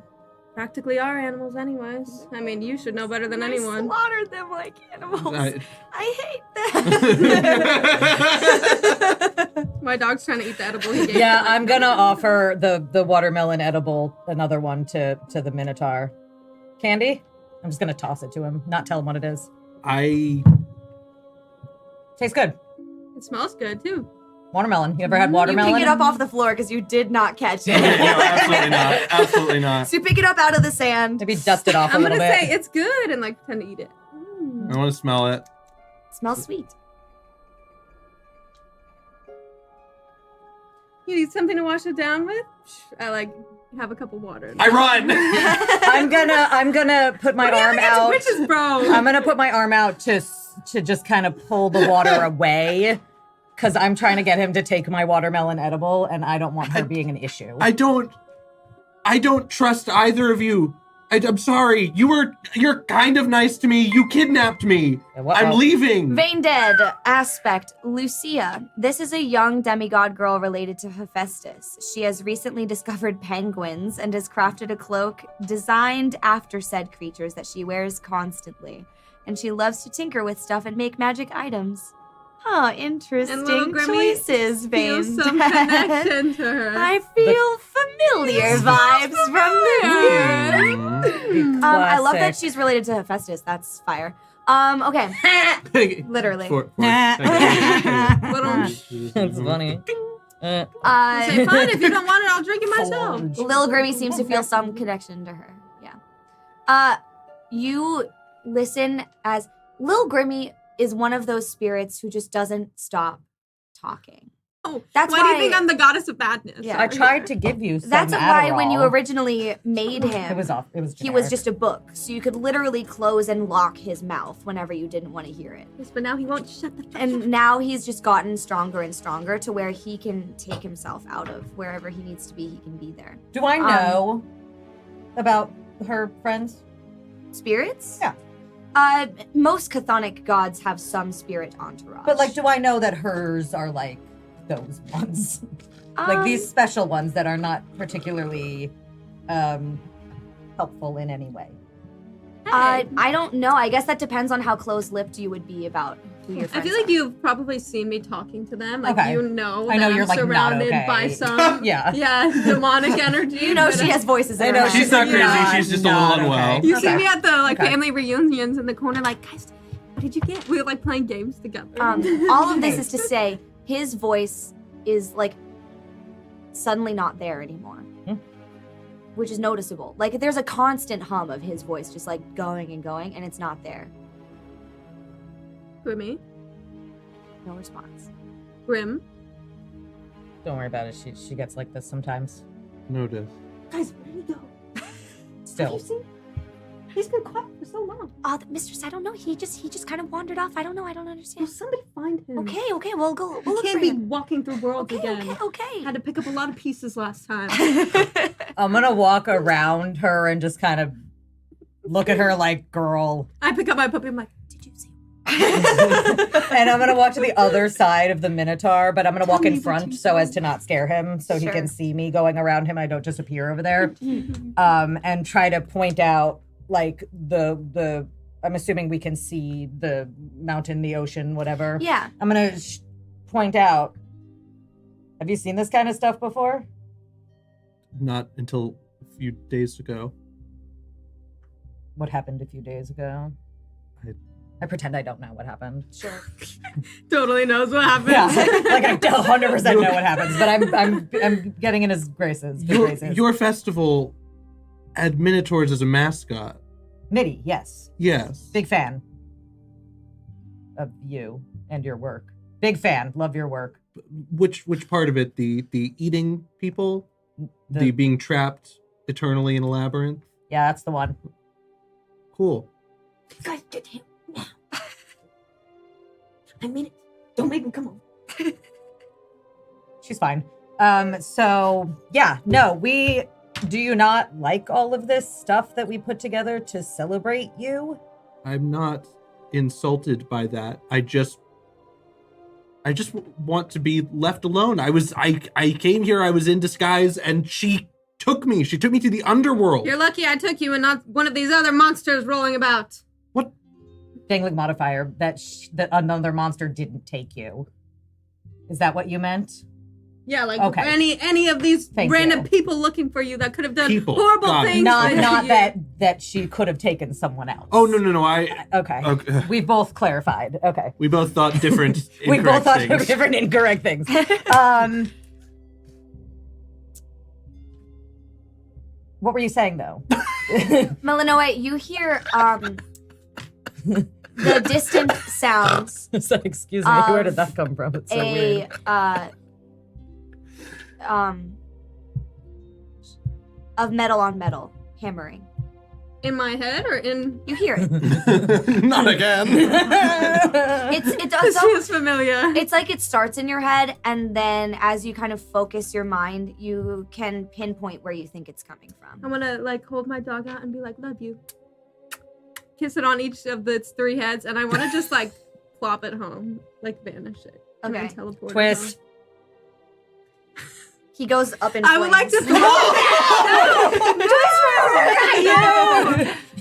practically are animals anyways. I mean, you should know better than anyone. slaughtered them like animals. I hate them. My dog's trying to eat the edible he gave me. Yeah, I'm gonna offer the watermelon edible, another one to the Minotaur. Candy? I'm just gonna toss it to him, not tell him what it is. Tastes good. It smells good too. Watermelon. You ever had watermelon? You pick it up off the floor because you did not catch it. No, absolutely not. Absolutely not. So you pick it up out of the sand. Maybe dust it off a I'm little gonna bit. say it's good and like pretend to eat it. I want to smell it. Smells sweet. You need something to wash it down with? I like have a cup of water. I run. I'm gonna put my arm out. Witches, bro. I'm gonna put my arm out to just kind of pull the water away, because I'm trying to get him to take my watermelon edible, and I don't want her being an issue. I don't trust either of you. I'm sorry. You're kind of nice to me. You kidnapped me. I'm leaving. Vein Dead aspect, Lucia. This is a young demigod girl related to Hephaestus. She has recently discovered penguins and has crafted a cloak designed after said creatures that she wears constantly. And she loves to tinker with stuff and make magic items. Huh, interesting choices, Vein Feel some Dead. connection to her. I feel familiar vibes from this. I love that she's related to Hephaestus. That's fire. Okay. Literally. It's funny. Say, fine, if you don't want it, I'll drink it myself. Lil Grimmy seems to feel some connection to her. Yeah. You listen as Lil Grimmy is one of those spirits who just doesn't stop talking. Oh, That's why do you why- think I'm the goddess of badness? Yeah. I tried to give you some That's why when you Adderall. originally made him, It was off. It was he was generic. just a book, so you could literally close and lock his mouth whenever you didn't want to hear it. Yes, but now he won't shut the fuck up. And now he's just gotten stronger and stronger to where he can take himself out of wherever he needs to be. He can be there. Do I know about her friends? Spirits? Yeah. Most chthonic gods have some spirit entourage. But like, do I know that hers are like those ones? Like these special ones that are not particularly helpful in any way. I don't know. I guess that depends on how close-lipped you would be about who your I friends feel like are. you've probably seen me talking to them. Like, Okay. you know I know that you're I'm like not surrounded okay. by some Yeah. demonic energy. You know but she has voices in I her know head. She's not crazy. Not- She's just a not little unwell. okay. You see Okay. me at the like Okay. family reunions in the corner, like, guys, what did you get? We were like playing games together. All of this is to say, his voice is like suddenly not there anymore, which is noticeable. Like there's a constant hum of his voice, just like going and going, and it's not there. Grimmy, No response. Grim. Don't worry about it. She gets like this sometimes. Notice. Guys, where'd he go? Have Still. you seen? He's been quiet for so long. Mistress, I don't know. He just kind of wandered off. I don't know. I don't Will understand. somebody find him? Okay, we'll go. We'll He look can't for be him. walking through worlds Okay, again. okay. Had to pick up a lot of pieces last time. I'm gonna walk around her and just kind of look at her like, girl. I pick up my puppy. I'm like, did you see? And I'm gonna walk to the other side of the Minotaur, but I'm gonna walk me in what front you so saw. as to not scare him, so he Sure. can see me going around him. I don't just appear over there. And try to point out like the I'm assuming we can see the mountain, the ocean, whatever. Yeah. I'm gonna point out. Have you seen this kind of stuff before? Not until a few days ago. What happened a few days ago? I pretend I don't know what happened. Sure. Totally knows what happened. Yeah, like I 100% know what happens, but I'm getting in his graces. Good graces. Your festival had minotaurs as a mascot. Mitty, yes, Yes. big fan of you and your work. Big fan, love your work. Which part of it? The eating people? The being trapped eternally in a labyrinth? Yeah, that's the one. Cool. Guys, get him now. I mean it. Don't make him come on. She's fine. So yeah, no, do you not like all of this stuff that we put together to celebrate you? I'm not insulted by that. I just want to be left alone. I came here, I was in disguise, and she took me. She took me to the underworld. You're lucky I took you and not one of these other monsters rolling about. What? Dangling modifier that another monster didn't take you. Is that what you meant? Yeah, like Okay. any of these Thank random you. people looking for you that could have done People. horrible Got it. things. Not to not you. that she could have taken someone else. Oh, no. I. Okay. Okay. We both clarified. Okay. We both thought different. We both incorrect thought things. different incorrect things. What were you saying though? Melanoa, you hear the distant sounds So, excuse me, where did that come from? It's so weird. Of metal on metal hammering. In my head or in... You hear it. Not again. It does. This feels familiar. It's like it starts in your head, and then as you kind of focus your mind, you can pinpoint where you think it's coming from. I'm gonna like hold my dog out and be like, love you. Kiss it on each of its 3 heads, and I want to just like plop it home, like vanish it. Can I Okay. teleport it Twist. home? He goes up in I would like to.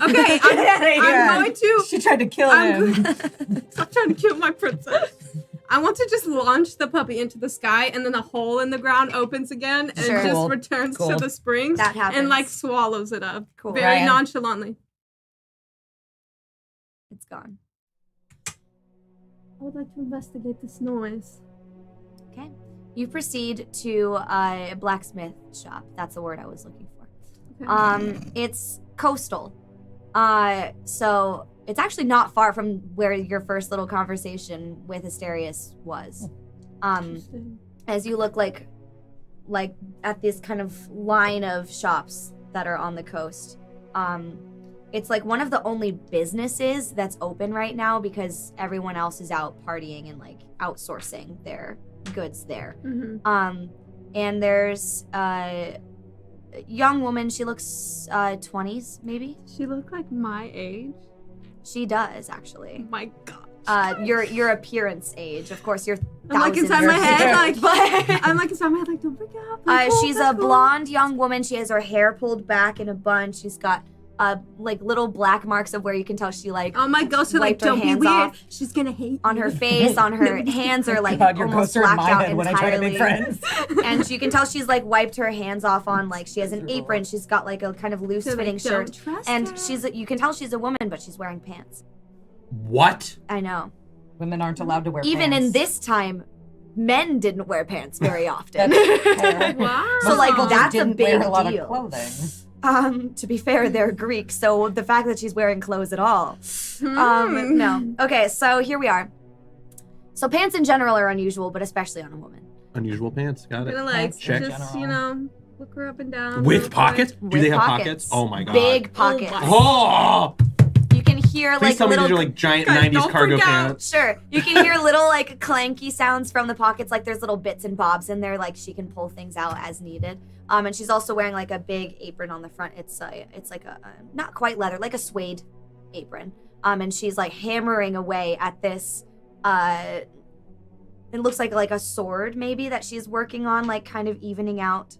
Okay, I'm going to. She tried to kill I'm him. Stop trying to kill my princess. I want to just launch the puppy into the sky, and then a hole in the ground opens again, and Sure. it just Cool. returns Cool. to the springs That happens. and like swallows it up. Cool. Very Ryan. nonchalantly. It's gone. I would like to investigate this noise. Okay. You proceed to a blacksmith shop. That's the word I was looking for. Okay. It's coastal. So it's actually not far from where your first little conversation with Asterius was. Interesting. As you look like at this kind of line of shops that are on the coast. It's like one of the only businesses that's open right now because everyone else is out partying and like outsourcing their goods there. Mm-hmm. And there's a young woman. She looks 20s maybe. She looked like my age. She does actually. Oh my god. Your appearance age. Of course, you're I'm like thousands inside my years head, younger, like but I'm like inside my head, like don't freak out. Play cool, she's play a cool. blonde young woman. She has her hair pulled back in a bun. She's got like little black marks of where you can tell she like Oh my ghosts are like, wiped her don't be hands weird. off. She's gonna hate on me. her face, on her hands are like God, your almost ghosts are in blacked my out head when I try to make entirely. friends. And you can tell she's like wiped her hands off on like she has an apron. She's got like a kind of loose So, like, fitting don't shirt, trust and her. you can tell she's a woman, but she's wearing pants. What? I know. Women aren't allowed to wear Even pants. in this time, men didn't wear pants very often. That's fair. Wow. So, like, Most that's a didn't big wear a lot deal. of clothing. To be fair, they're Greek, so the fact that she's wearing clothes at all. Hmm. No. Okay, so here we are. So pants in general are unusual, but especially on a woman. Unusual pants. Got I'm gonna it. like Pants in just general. look her up and down. With real pockets? quick. Do they With have pockets? Oh my god. Big pockets. my- Oh! You can hear Please like tell me little. these are like giant Guys, 90s don't cargo freak out. pants. Sure, you can hear little like clanky sounds from the pockets. Like there's little bits and bobs in there. Like she can pull things out as needed. And she's also wearing like a big apron on the front. It's like a not quite leather, like a suede apron. And she's like hammering away at this. It looks like a sword maybe that she's working on, like kind of evening out.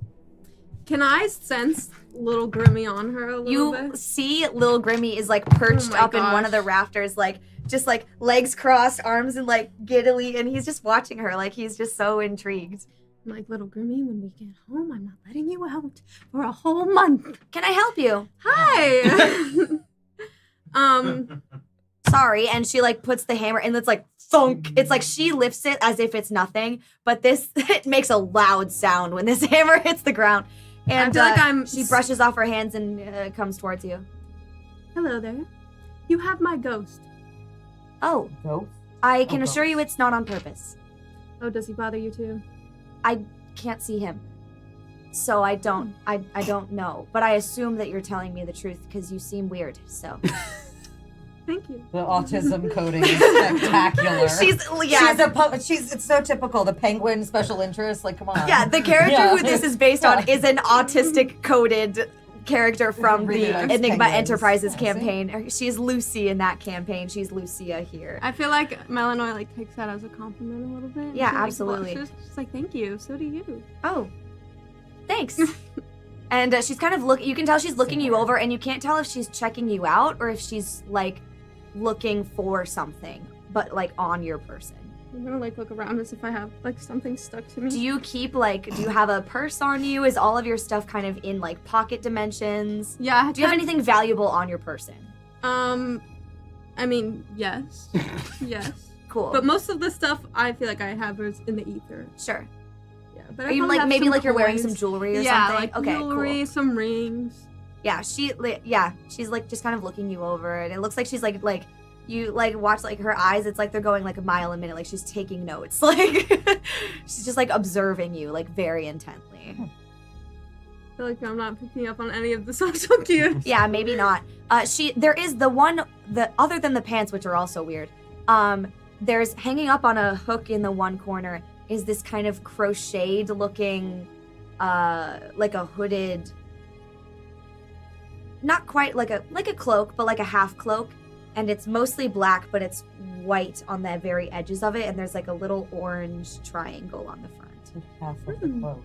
Can I sense little Grimmy on her a little You bit? see Lil Grimmy is like perched Oh my up in one of the gosh. rafters, like just like legs crossed, arms and like giddily, and he's just watching her like he's just so intrigued. I'm like, little Grimmy, when we get home, I'm not letting you out for a whole month. Can I help you? Hi. Sorry. And she like puts the hammer and it's like thunk. It's like she lifts it as if it's nothing, but this it makes a loud sound when this hammer hits the ground. And feel like I'm- she brushes off her hands and comes towards you. Hello there. You have my ghost. Oh, Go. I can Oh, assure you gosh. it's not on purpose. Oh, does he bother you too? I can't see him. So I don't know. But I assume that you're telling me the truth because you seem weird. So Thank you. The autism coding is spectacular. It's so typical. The penguin special interest. Like, come on. Yeah, the character Yeah. who this is based on is an autistic coded character from Really the nice Enigma penguins. Enterprises Yeah, see? campaign. She's Lucy in that campaign. She's Lucia here. I feel like Melanoy like takes that as a compliment a little bit. Yeah, She, like, absolutely. blushes. She's like, thank you. So do you. Oh, thanks. And she's kind of you can tell she's looking you over, and you can't tell if she's checking you out or if she's like looking for something, but like on your person. I'm gonna like look around as if I have like something stuck to me. Do you have a purse on you? Is all of your stuff kind of in like pocket dimensions? Yeah. Do you have anything valuable on your person? I mean, yes. Yes. Cool. But most of the stuff I feel like I have is in the ether. Sure. Yeah. But Are I you probably like have maybe some like you're wearing coins. some jewelry or Yeah, something? like Okay, jewelry, cool. some rings. Yeah, she's like just kind of looking you over, and it looks like she's like you like watch like her eyes. It's like they're going like a mile a minute, like she's taking notes. Like she's just like observing you like very intently. I feel like I'm not picking up on any of the social cues. Yeah, maybe not. There is the other than the pants, which are also weird. There's hanging up on a hook in the one corner is this kind of crocheted looking, like a hooded, not quite like a cloak, but like a half cloak, and it's mostly black, but it's white on the very edges of it, and there's like a little orange triangle on the front. Half of the cloak.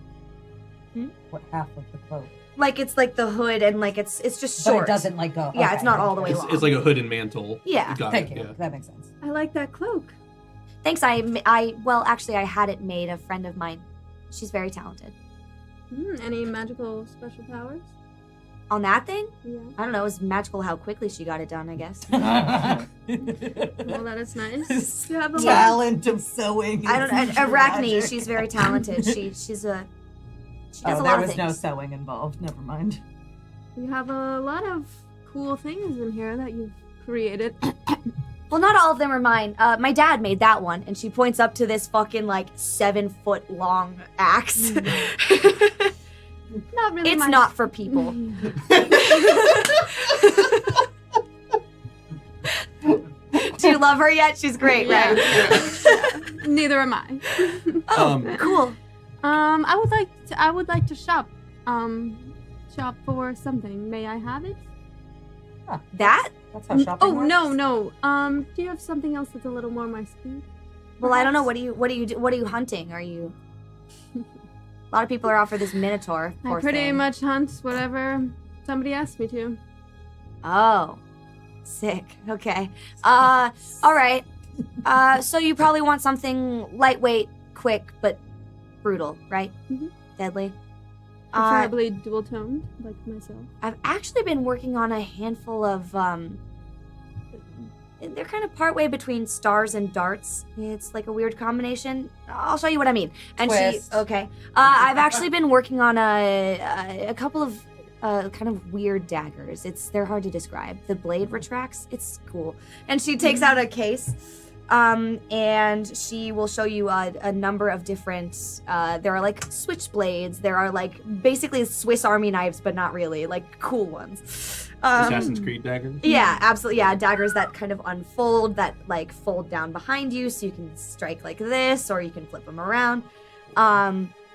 Hmm? What half of the cloak? Like it's like the hood, and like it's just But short. it doesn't like go. Yeah, okay, it's not all the way thank long. It's like a hood and mantle. Yeah. Got Thank it, you. yeah. That makes sense. I like that cloak. Thanks. Well, actually, I had it made. A friend of mine. She's very talented. Any magical special powers? On that thing, Yeah. I don't know. It was magical how quickly she got it done. I guess. Well, that is nice. You have a Talent of sewing. I don't know. Arachne. She's very talented. She does a There lot of was no things. sewing involved. Never mind. You have a lot of cool things in here that you've created. Well, not all of them are mine. My dad made that one, and she points up to this fucking like 7-foot long axe. Not really. It's not for people. Do you love her yet? She's great, Yeah. right? Neither am I. Oh, cool. I would like to shop. Shop for something. May I have it? That? That's how shopping Oh works. no. Do you have something else that's a little more my speed? Well, I don't know. What are you hunting? Are you? A lot of people are out for this minotaur. I Poor pretty thing. much hunt whatever somebody asks me to. Oh, sick. Okay. All right. So you probably want something lightweight, quick, but brutal, right? Mhm. Deadly. Preferably dual toned, like myself. I've actually been working on a handful of they're kind of partway between stars and darts. It's like a weird combination. I'll show you what I mean. And Twist. okay. I've actually been working on a couple of kind of weird daggers. They're hard to describe. The blade retracts. It's cool. And she takes out a case. And she will show you a number of different, there are like switchblades, there are like basically Swiss Army knives, but not really, like cool ones. Assassin's Creed daggers. Yeah, absolutely. Yeah, daggers that kind of unfold, that like fold down behind you, so you can strike like this, or you can flip them around.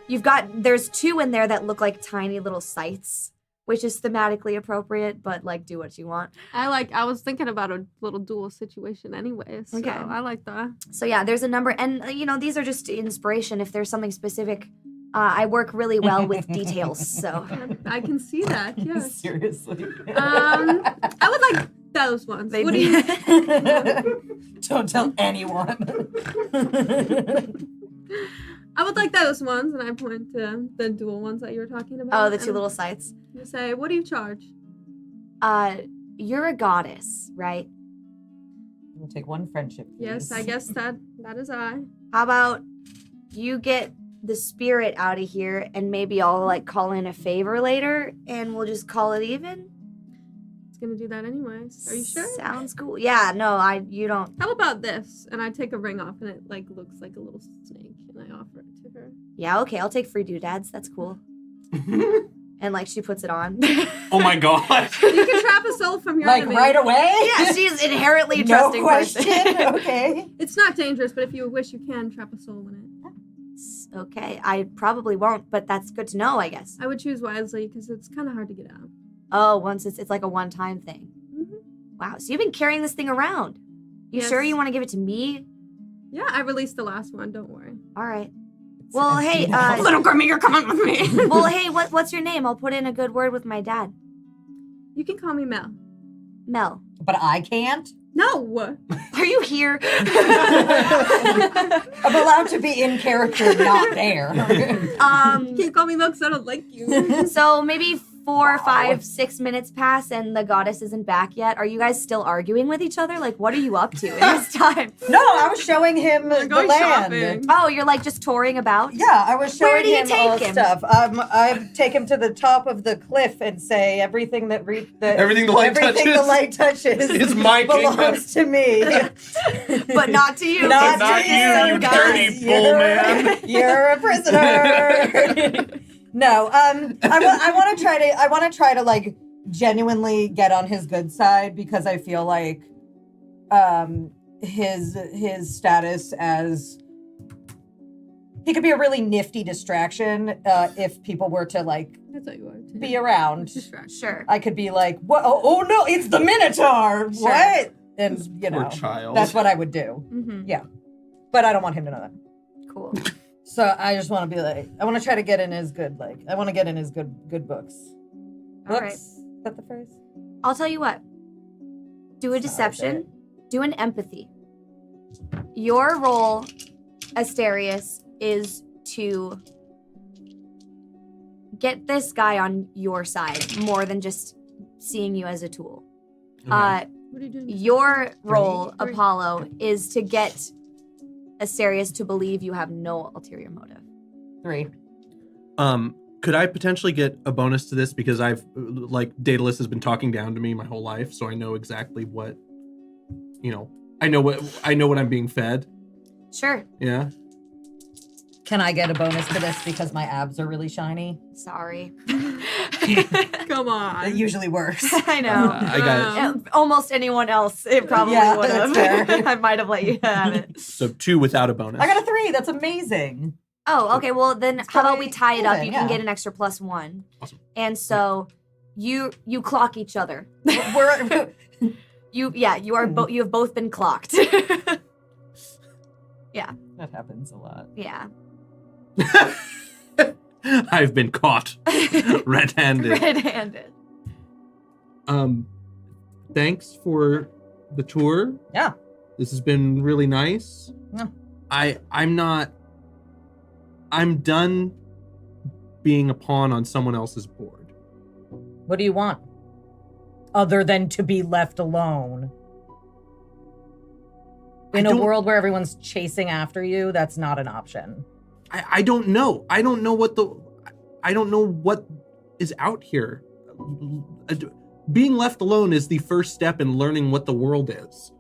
There's 2 in there that look like tiny little scythes, which is thematically appropriate, but like do what you want. I was thinking about a little dual situation anyway, so Okay. I like that. So yeah, there's a number, and these are just inspiration. If there's something specific, I work really well with details. So I can see that, yes. Seriously. I would like those ones. They What do you... Don't tell anyone. I would like those ones, and I point to the dual ones that you were talking about. oh, the 2 and little sites. You say, what do you charge? You're a goddess, right? We'll take one friendship. Yes, please. I guess that is I. How about you get the spirit out of here, and maybe I'll like call in a favor later, and we'll just call it even. It's gonna do that anyways. Are you sure? Sounds cool. Yeah, no, you don't. How about this? And I take a ring off, and it like looks like a little snake, and I offer it to her. Yeah, okay, I'll take free doodads. That's cool. And like she puts it on. Oh my god. You can trap a soul from your Like enemy. right away? Yeah, she's inherently a No trusting question. person. Okay. It's not dangerous, but if you wish, you can trap a soul in it. Okay, I probably won't, but that's good to know, I guess. I would choose wisely because it's kind of hard to get out. Oh, once it's like a one-time thing. Mm-hmm. Wow, so you've been carrying this thing around. You Yes. sure you want to give it to me? Yeah, I released the last one. Don't worry. All right. Well, hey, Little Grimmy, you're coming with me. well, hey, what's your name? I'll put in a good word with my dad. You can call me Mel. Mel. But I can't. No. Are you here? I'm allowed to be in character, not there. You can't call me Mel because I don't like you. So maybe 4, 5, 6 minutes pass and the goddess isn't back yet. Are you guys still arguing with each other? Like, what are you up to in this time? No, I was showing him the going land. shopping. Oh, you're like just touring about? Yeah, I was Where showing do you him take all him? stuff. I take him to the top of the cliff and say everything that Everything the light everything touches the light touches is my kingdom. belongs to me. But not to you. Not It's to just you, some guys. guy. bull man. You're a prisoner. No, I want to try to like genuinely get on his good side because I feel like his status as he could be a really nifty distraction if people were to like That's what you are. be around. Distraction. Sure. I could be like, "What? Oh no, it's the Minotaur! Sure. What?" And you Poor know, child. that's what I would do. Mm-hmm. But I don't want him to know that. Cool. So I just want to be like, I want to try to get in his good, like, I want to get in his good books. All Books? right. Is that the phrase? I'll tell you what. Do a Sorry, deception. Do an empathy. Your role, Asterius, is to get this guy on your side more than just seeing you as a tool. Okay. What are you doing? Your role, Three. Apollo, is to get Asterius to believe you have no ulterior motive. 3. Could I potentially get a bonus to this because I've like Daedalus has been talking down to me my whole life, so I know exactly what, you know, I know what I'm being fed. Sure. Yeah. Can I get a bonus to this because my abs are really shiny? Sorry. Come on. It usually works. I know. I got Yeah, almost anyone else, it probably Yeah, would have. that's fair. I might have let you have it. it. So 2 without a bonus. I got a 3. That's amazing. Oh, okay. Well, then how about we tie it up? Even, You can yeah. get an extra +1. Awesome. And so you clock each other. We're You have both been clocked. that happens a lot. Yeah. I've been caught red-handed. Red-handed. Thanks for the tour. Yeah. This has been really nice. Yeah. I'm done being a pawn on someone else's board. What do you want? Other than to be left alone. In a world where everyone's chasing after you, that's not an option. I don't know. I don't know what is out here. Being left alone is the first step in learning what the world is.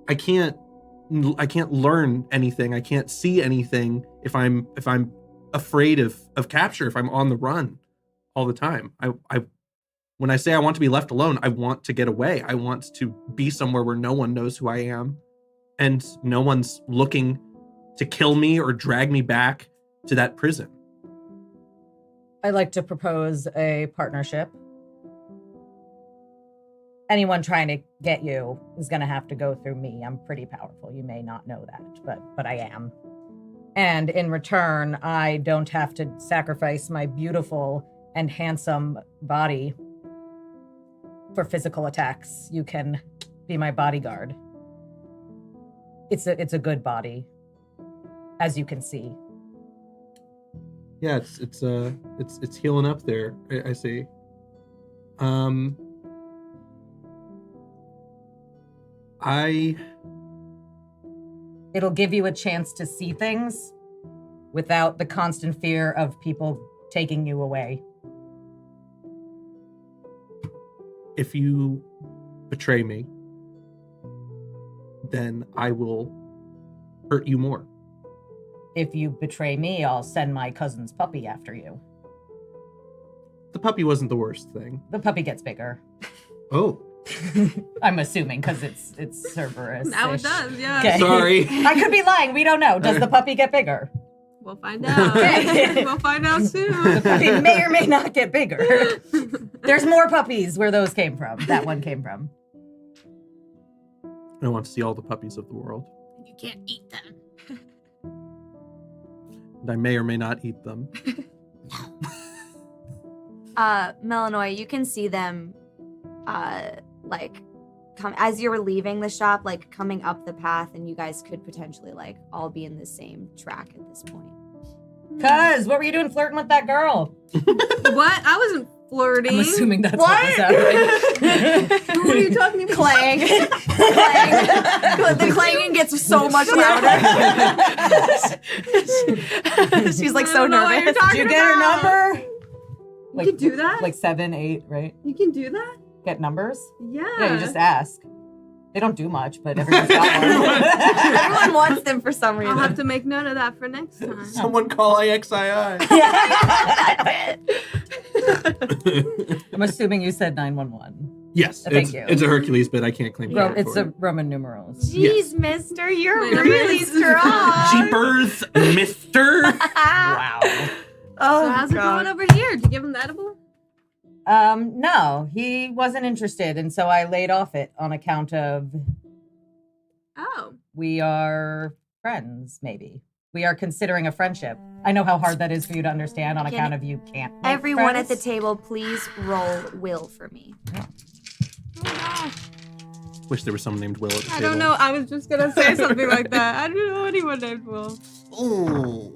I can't learn anything. I can't see anything if I'm afraid of capture, if I'm on the run all the time. When I say I want to be left alone, I want to get away. I want to be somewhere where no one knows who I am and no one's looking to kill me or drag me back to that prison. I'd like to propose a partnership. Anyone trying to get you is going to have to go through me. I'm pretty powerful. You may not know that, but I am. And in return, I don't have to sacrifice my beautiful and handsome body for physical attacks. You can be my bodyguard. It's a good body, as you can see. Yeah, it's healing up there. I see. It'll give you a chance to see things without the constant fear of people taking you away. If you betray me, then I will hurt you more. If you betray me, I'll send my cousin's puppy after you. The puppy wasn't the worst thing. The puppy gets bigger. Oh, I'm assuming because it's Cerberus. Now it does, yeah. Okay. sorry. I could be lying. We don't know. Does the puppy get bigger? We'll find out. Okay. We'll find out The soon. puppy may or may not get bigger. There's more puppies where those came from. That one came from. I want to see all the puppies of the world. You can't eat them. And I may or may not eat them. Melanoy, you can see them, like, come as you're leaving the shop, like coming up the path, and you guys could potentially like all be in the same track at this point. Cuz, what were you doing flirting with that girl? What? I wasn't flirting. I'm assuming that's what was happening. Who are you talking about? Clang. The clanging gets so much louder. She's like so I don't know what you're nervous. talking Did you get her about. number? You can do that? Like 7, 8, right? You can do that? Get numbers? Yeah. Yeah, you just ask. They don't do much, but everyone's got one. Everyone wants them for some reason. I'll have to make note of that for next time. Someone call IXII. I'm assuming you said 911. Yes, Thank you. it's a Hercules bit. I can't claim credit It's for a it. Roman numerals. Jeez, mister, you're Wait a really minute. strong. Jeepers, mister. Wow. Oh, So how's it God. going over here? Did you give him the edible? No, he wasn't interested, and so I laid off it on account of Oh. we are friends, maybe. We are considering a friendship. I know how hard that is for you to understand on Can account of you can't make Everyone at the friends. table, please roll will for me. Oh gosh. Wish there was someone named Will at the table. I don't know. I was just gonna say something like that. I don't know anyone named Will. Oh,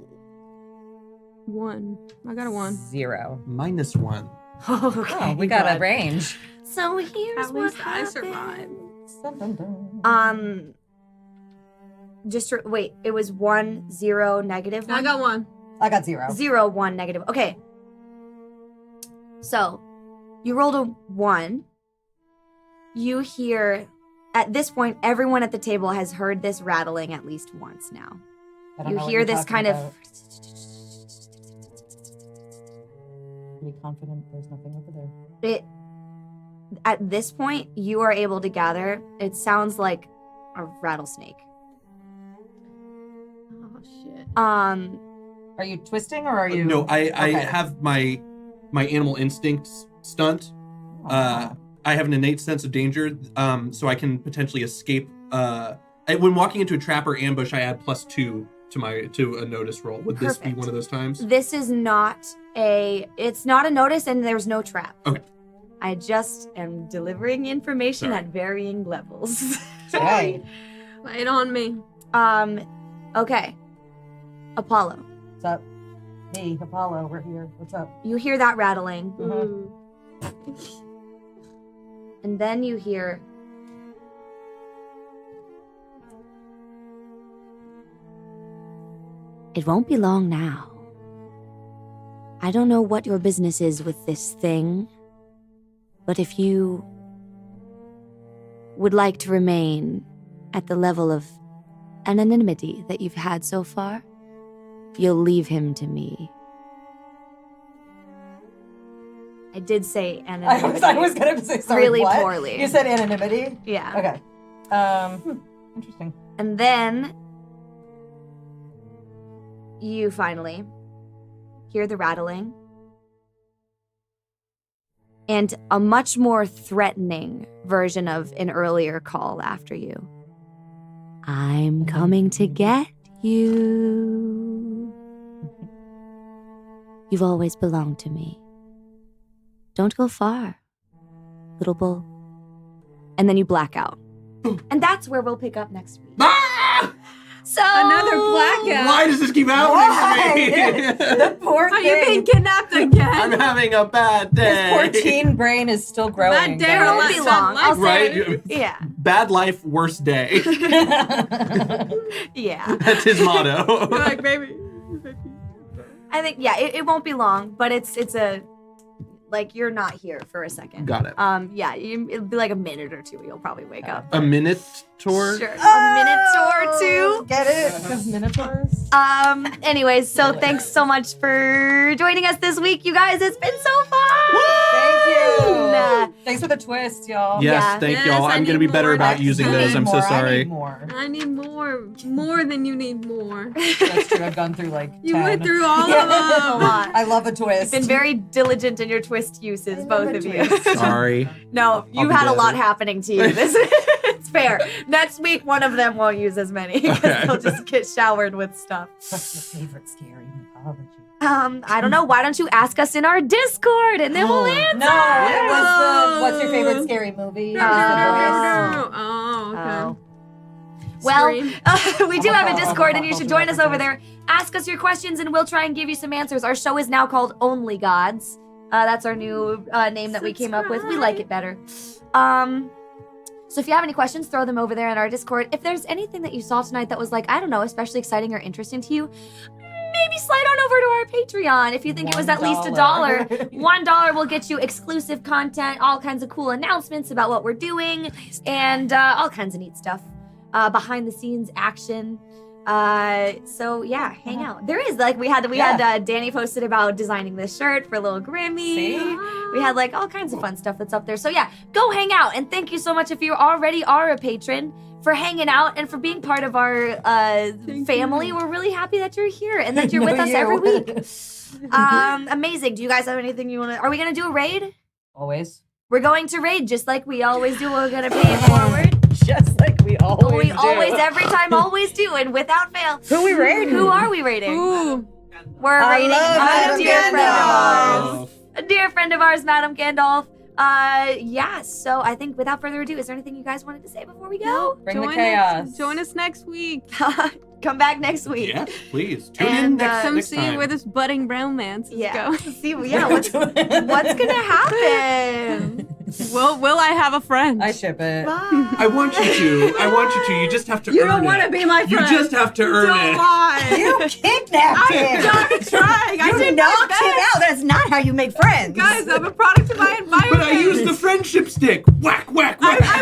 1. I got a 1. 0. -1. Okay. Oh, we got a good. range. So here's At what least I happened. survived. Just wait. It was 1, 0, negative. I 1? got 1. I got 0. 0, 1, negative. Okay. So you rolled a 1. You hear at this point, everyone at the table has heard this rattling at least once now. I don't You know what hear you're this talking kind about. of. Pretty confident there's nothing over there. It at this point you are able to gather it sounds like a rattlesnake. Oh shit. Are you twisting or are you? No, I Okay. have my animal instincts stunt. Oh. I have an innate sense of danger, so I can potentially escape. When walking into a trap or ambush, I add +2 to a notice roll. Would this be Perfect. one of those times? This is not it's not a notice and there's no trap. Okay. I just am delivering information Sorry. at varying levels. Hey, Lay it on me. Okay. Apollo, what's up? Hey, Apollo, we're here. What's up? you hear that rattling, Ooh. and then you hear it won't be long now. I don't know what your business is with this thing, but if you would like to remain at the level of anonymity that you've had so far, you'll leave him to me. I did say anonymity. I was gonna say sorry. really what? poorly. You said anonymity. Yeah. Okay. Interesting. And then you finally hear the rattling and a much more threatening version of an earlier call after you. I'm coming to get you. You've always belonged to me. Don't go far, little bull. And then you black out. And that's where we'll pick up next week. Ah! So Another blackout. Why does this keep happening to me? The poor Are you being thing. kidnapped again? I'm having a bad day. His poor teen brain is still growing. Bad day or It won't less be bad long. I'll life. say, Right? yeah, Bad life, worst day. yeah. That's his motto. You're like, baby. I think it won't be long, but it's a like you're not here for a second. Got it. It'll be like a minute or two. You'll probably wake up. A minute tour? Sure, a minute or two. Get it? Because minotaurs. Anyways, so thanks so much for joining us this week, you guys. It's been so fun. Thank you. Nah. Thanks for the twist, y'all. Yes, Yeah. thank Yes, y'all. I I'm going to need be better more about next using time. those. I I'm need so more, I sorry. need more. I need more. More than you need more. That's true. I've gone through like 10. You went through all Yeah. of A them. lot. I love a twist. Been very diligent in your twist uses, I love both a of you. twist. Sorry. No, I'll you've be had a lot better. happening to you. It's fair. Next week, one of them won't use as many because Okay. they'll just get showered with stuff. What's your favorite scary mythology? I don't know. Why don't you ask us in our Discord and then we'll answer? No, what's your favorite scary movie? Oh, okay. Oh. Well, Scream. we do have a Discord, and you should join us over there. Ask us your questions, and we'll try and give you some answers. Our show is now called Only Gods. That's our new name that we came up with. We like it better. So if you have any questions, throw them over there in our Discord. If there's anything that you saw tonight that was like, I don't know, especially exciting or interesting to you, maybe slide on over to our Patreon. If you think it was at least $1, $1 will get you exclusive content, all kinds of cool announcements about what we're doing, and all kinds of neat stuff. Behind the scenes action. So yeah, hang out. There is we had Danny posted about designing this shirt for little Grimmy. See? We had like all kinds of fun stuff that's up there. So yeah, go hang out, and thank you so much if you already are a patron for hanging out and for being part of our family. We're really happy that you're here and that you're with us every week. Amazing. Do you guys have anything you want to? Are we gonna do a raid? Always. We're going to raid just like we always do. We're gonna pay it forward. Just like we always do. Every time, always do, and without fail. Who we raiding? Who are we raiding? Ooh. We're I raiding love a Madam dear friend of Gandalf. ours. A dear friend of ours, Madam Gandalf. Yeah, so I think without further ado, is there anything you guys wanted to say before we go? Bring the chaos. Join us next week. Come back next week. Yeah, please. Tune And, in next, Come next see time. where this budding bromance is Yeah. going. See, what's gonna happen? Will I have a friend? I ship it. Bye. I want you to. You just have to You earn don't want it. to be my You friend. just have to earn Don't it. lie. You kidnapped him. I'm not trying. I You did knocked my him best. out. That's not how you make friends. Guys, I'm a product of my environment. But I used the friendship stick. Whack, whack, whack. I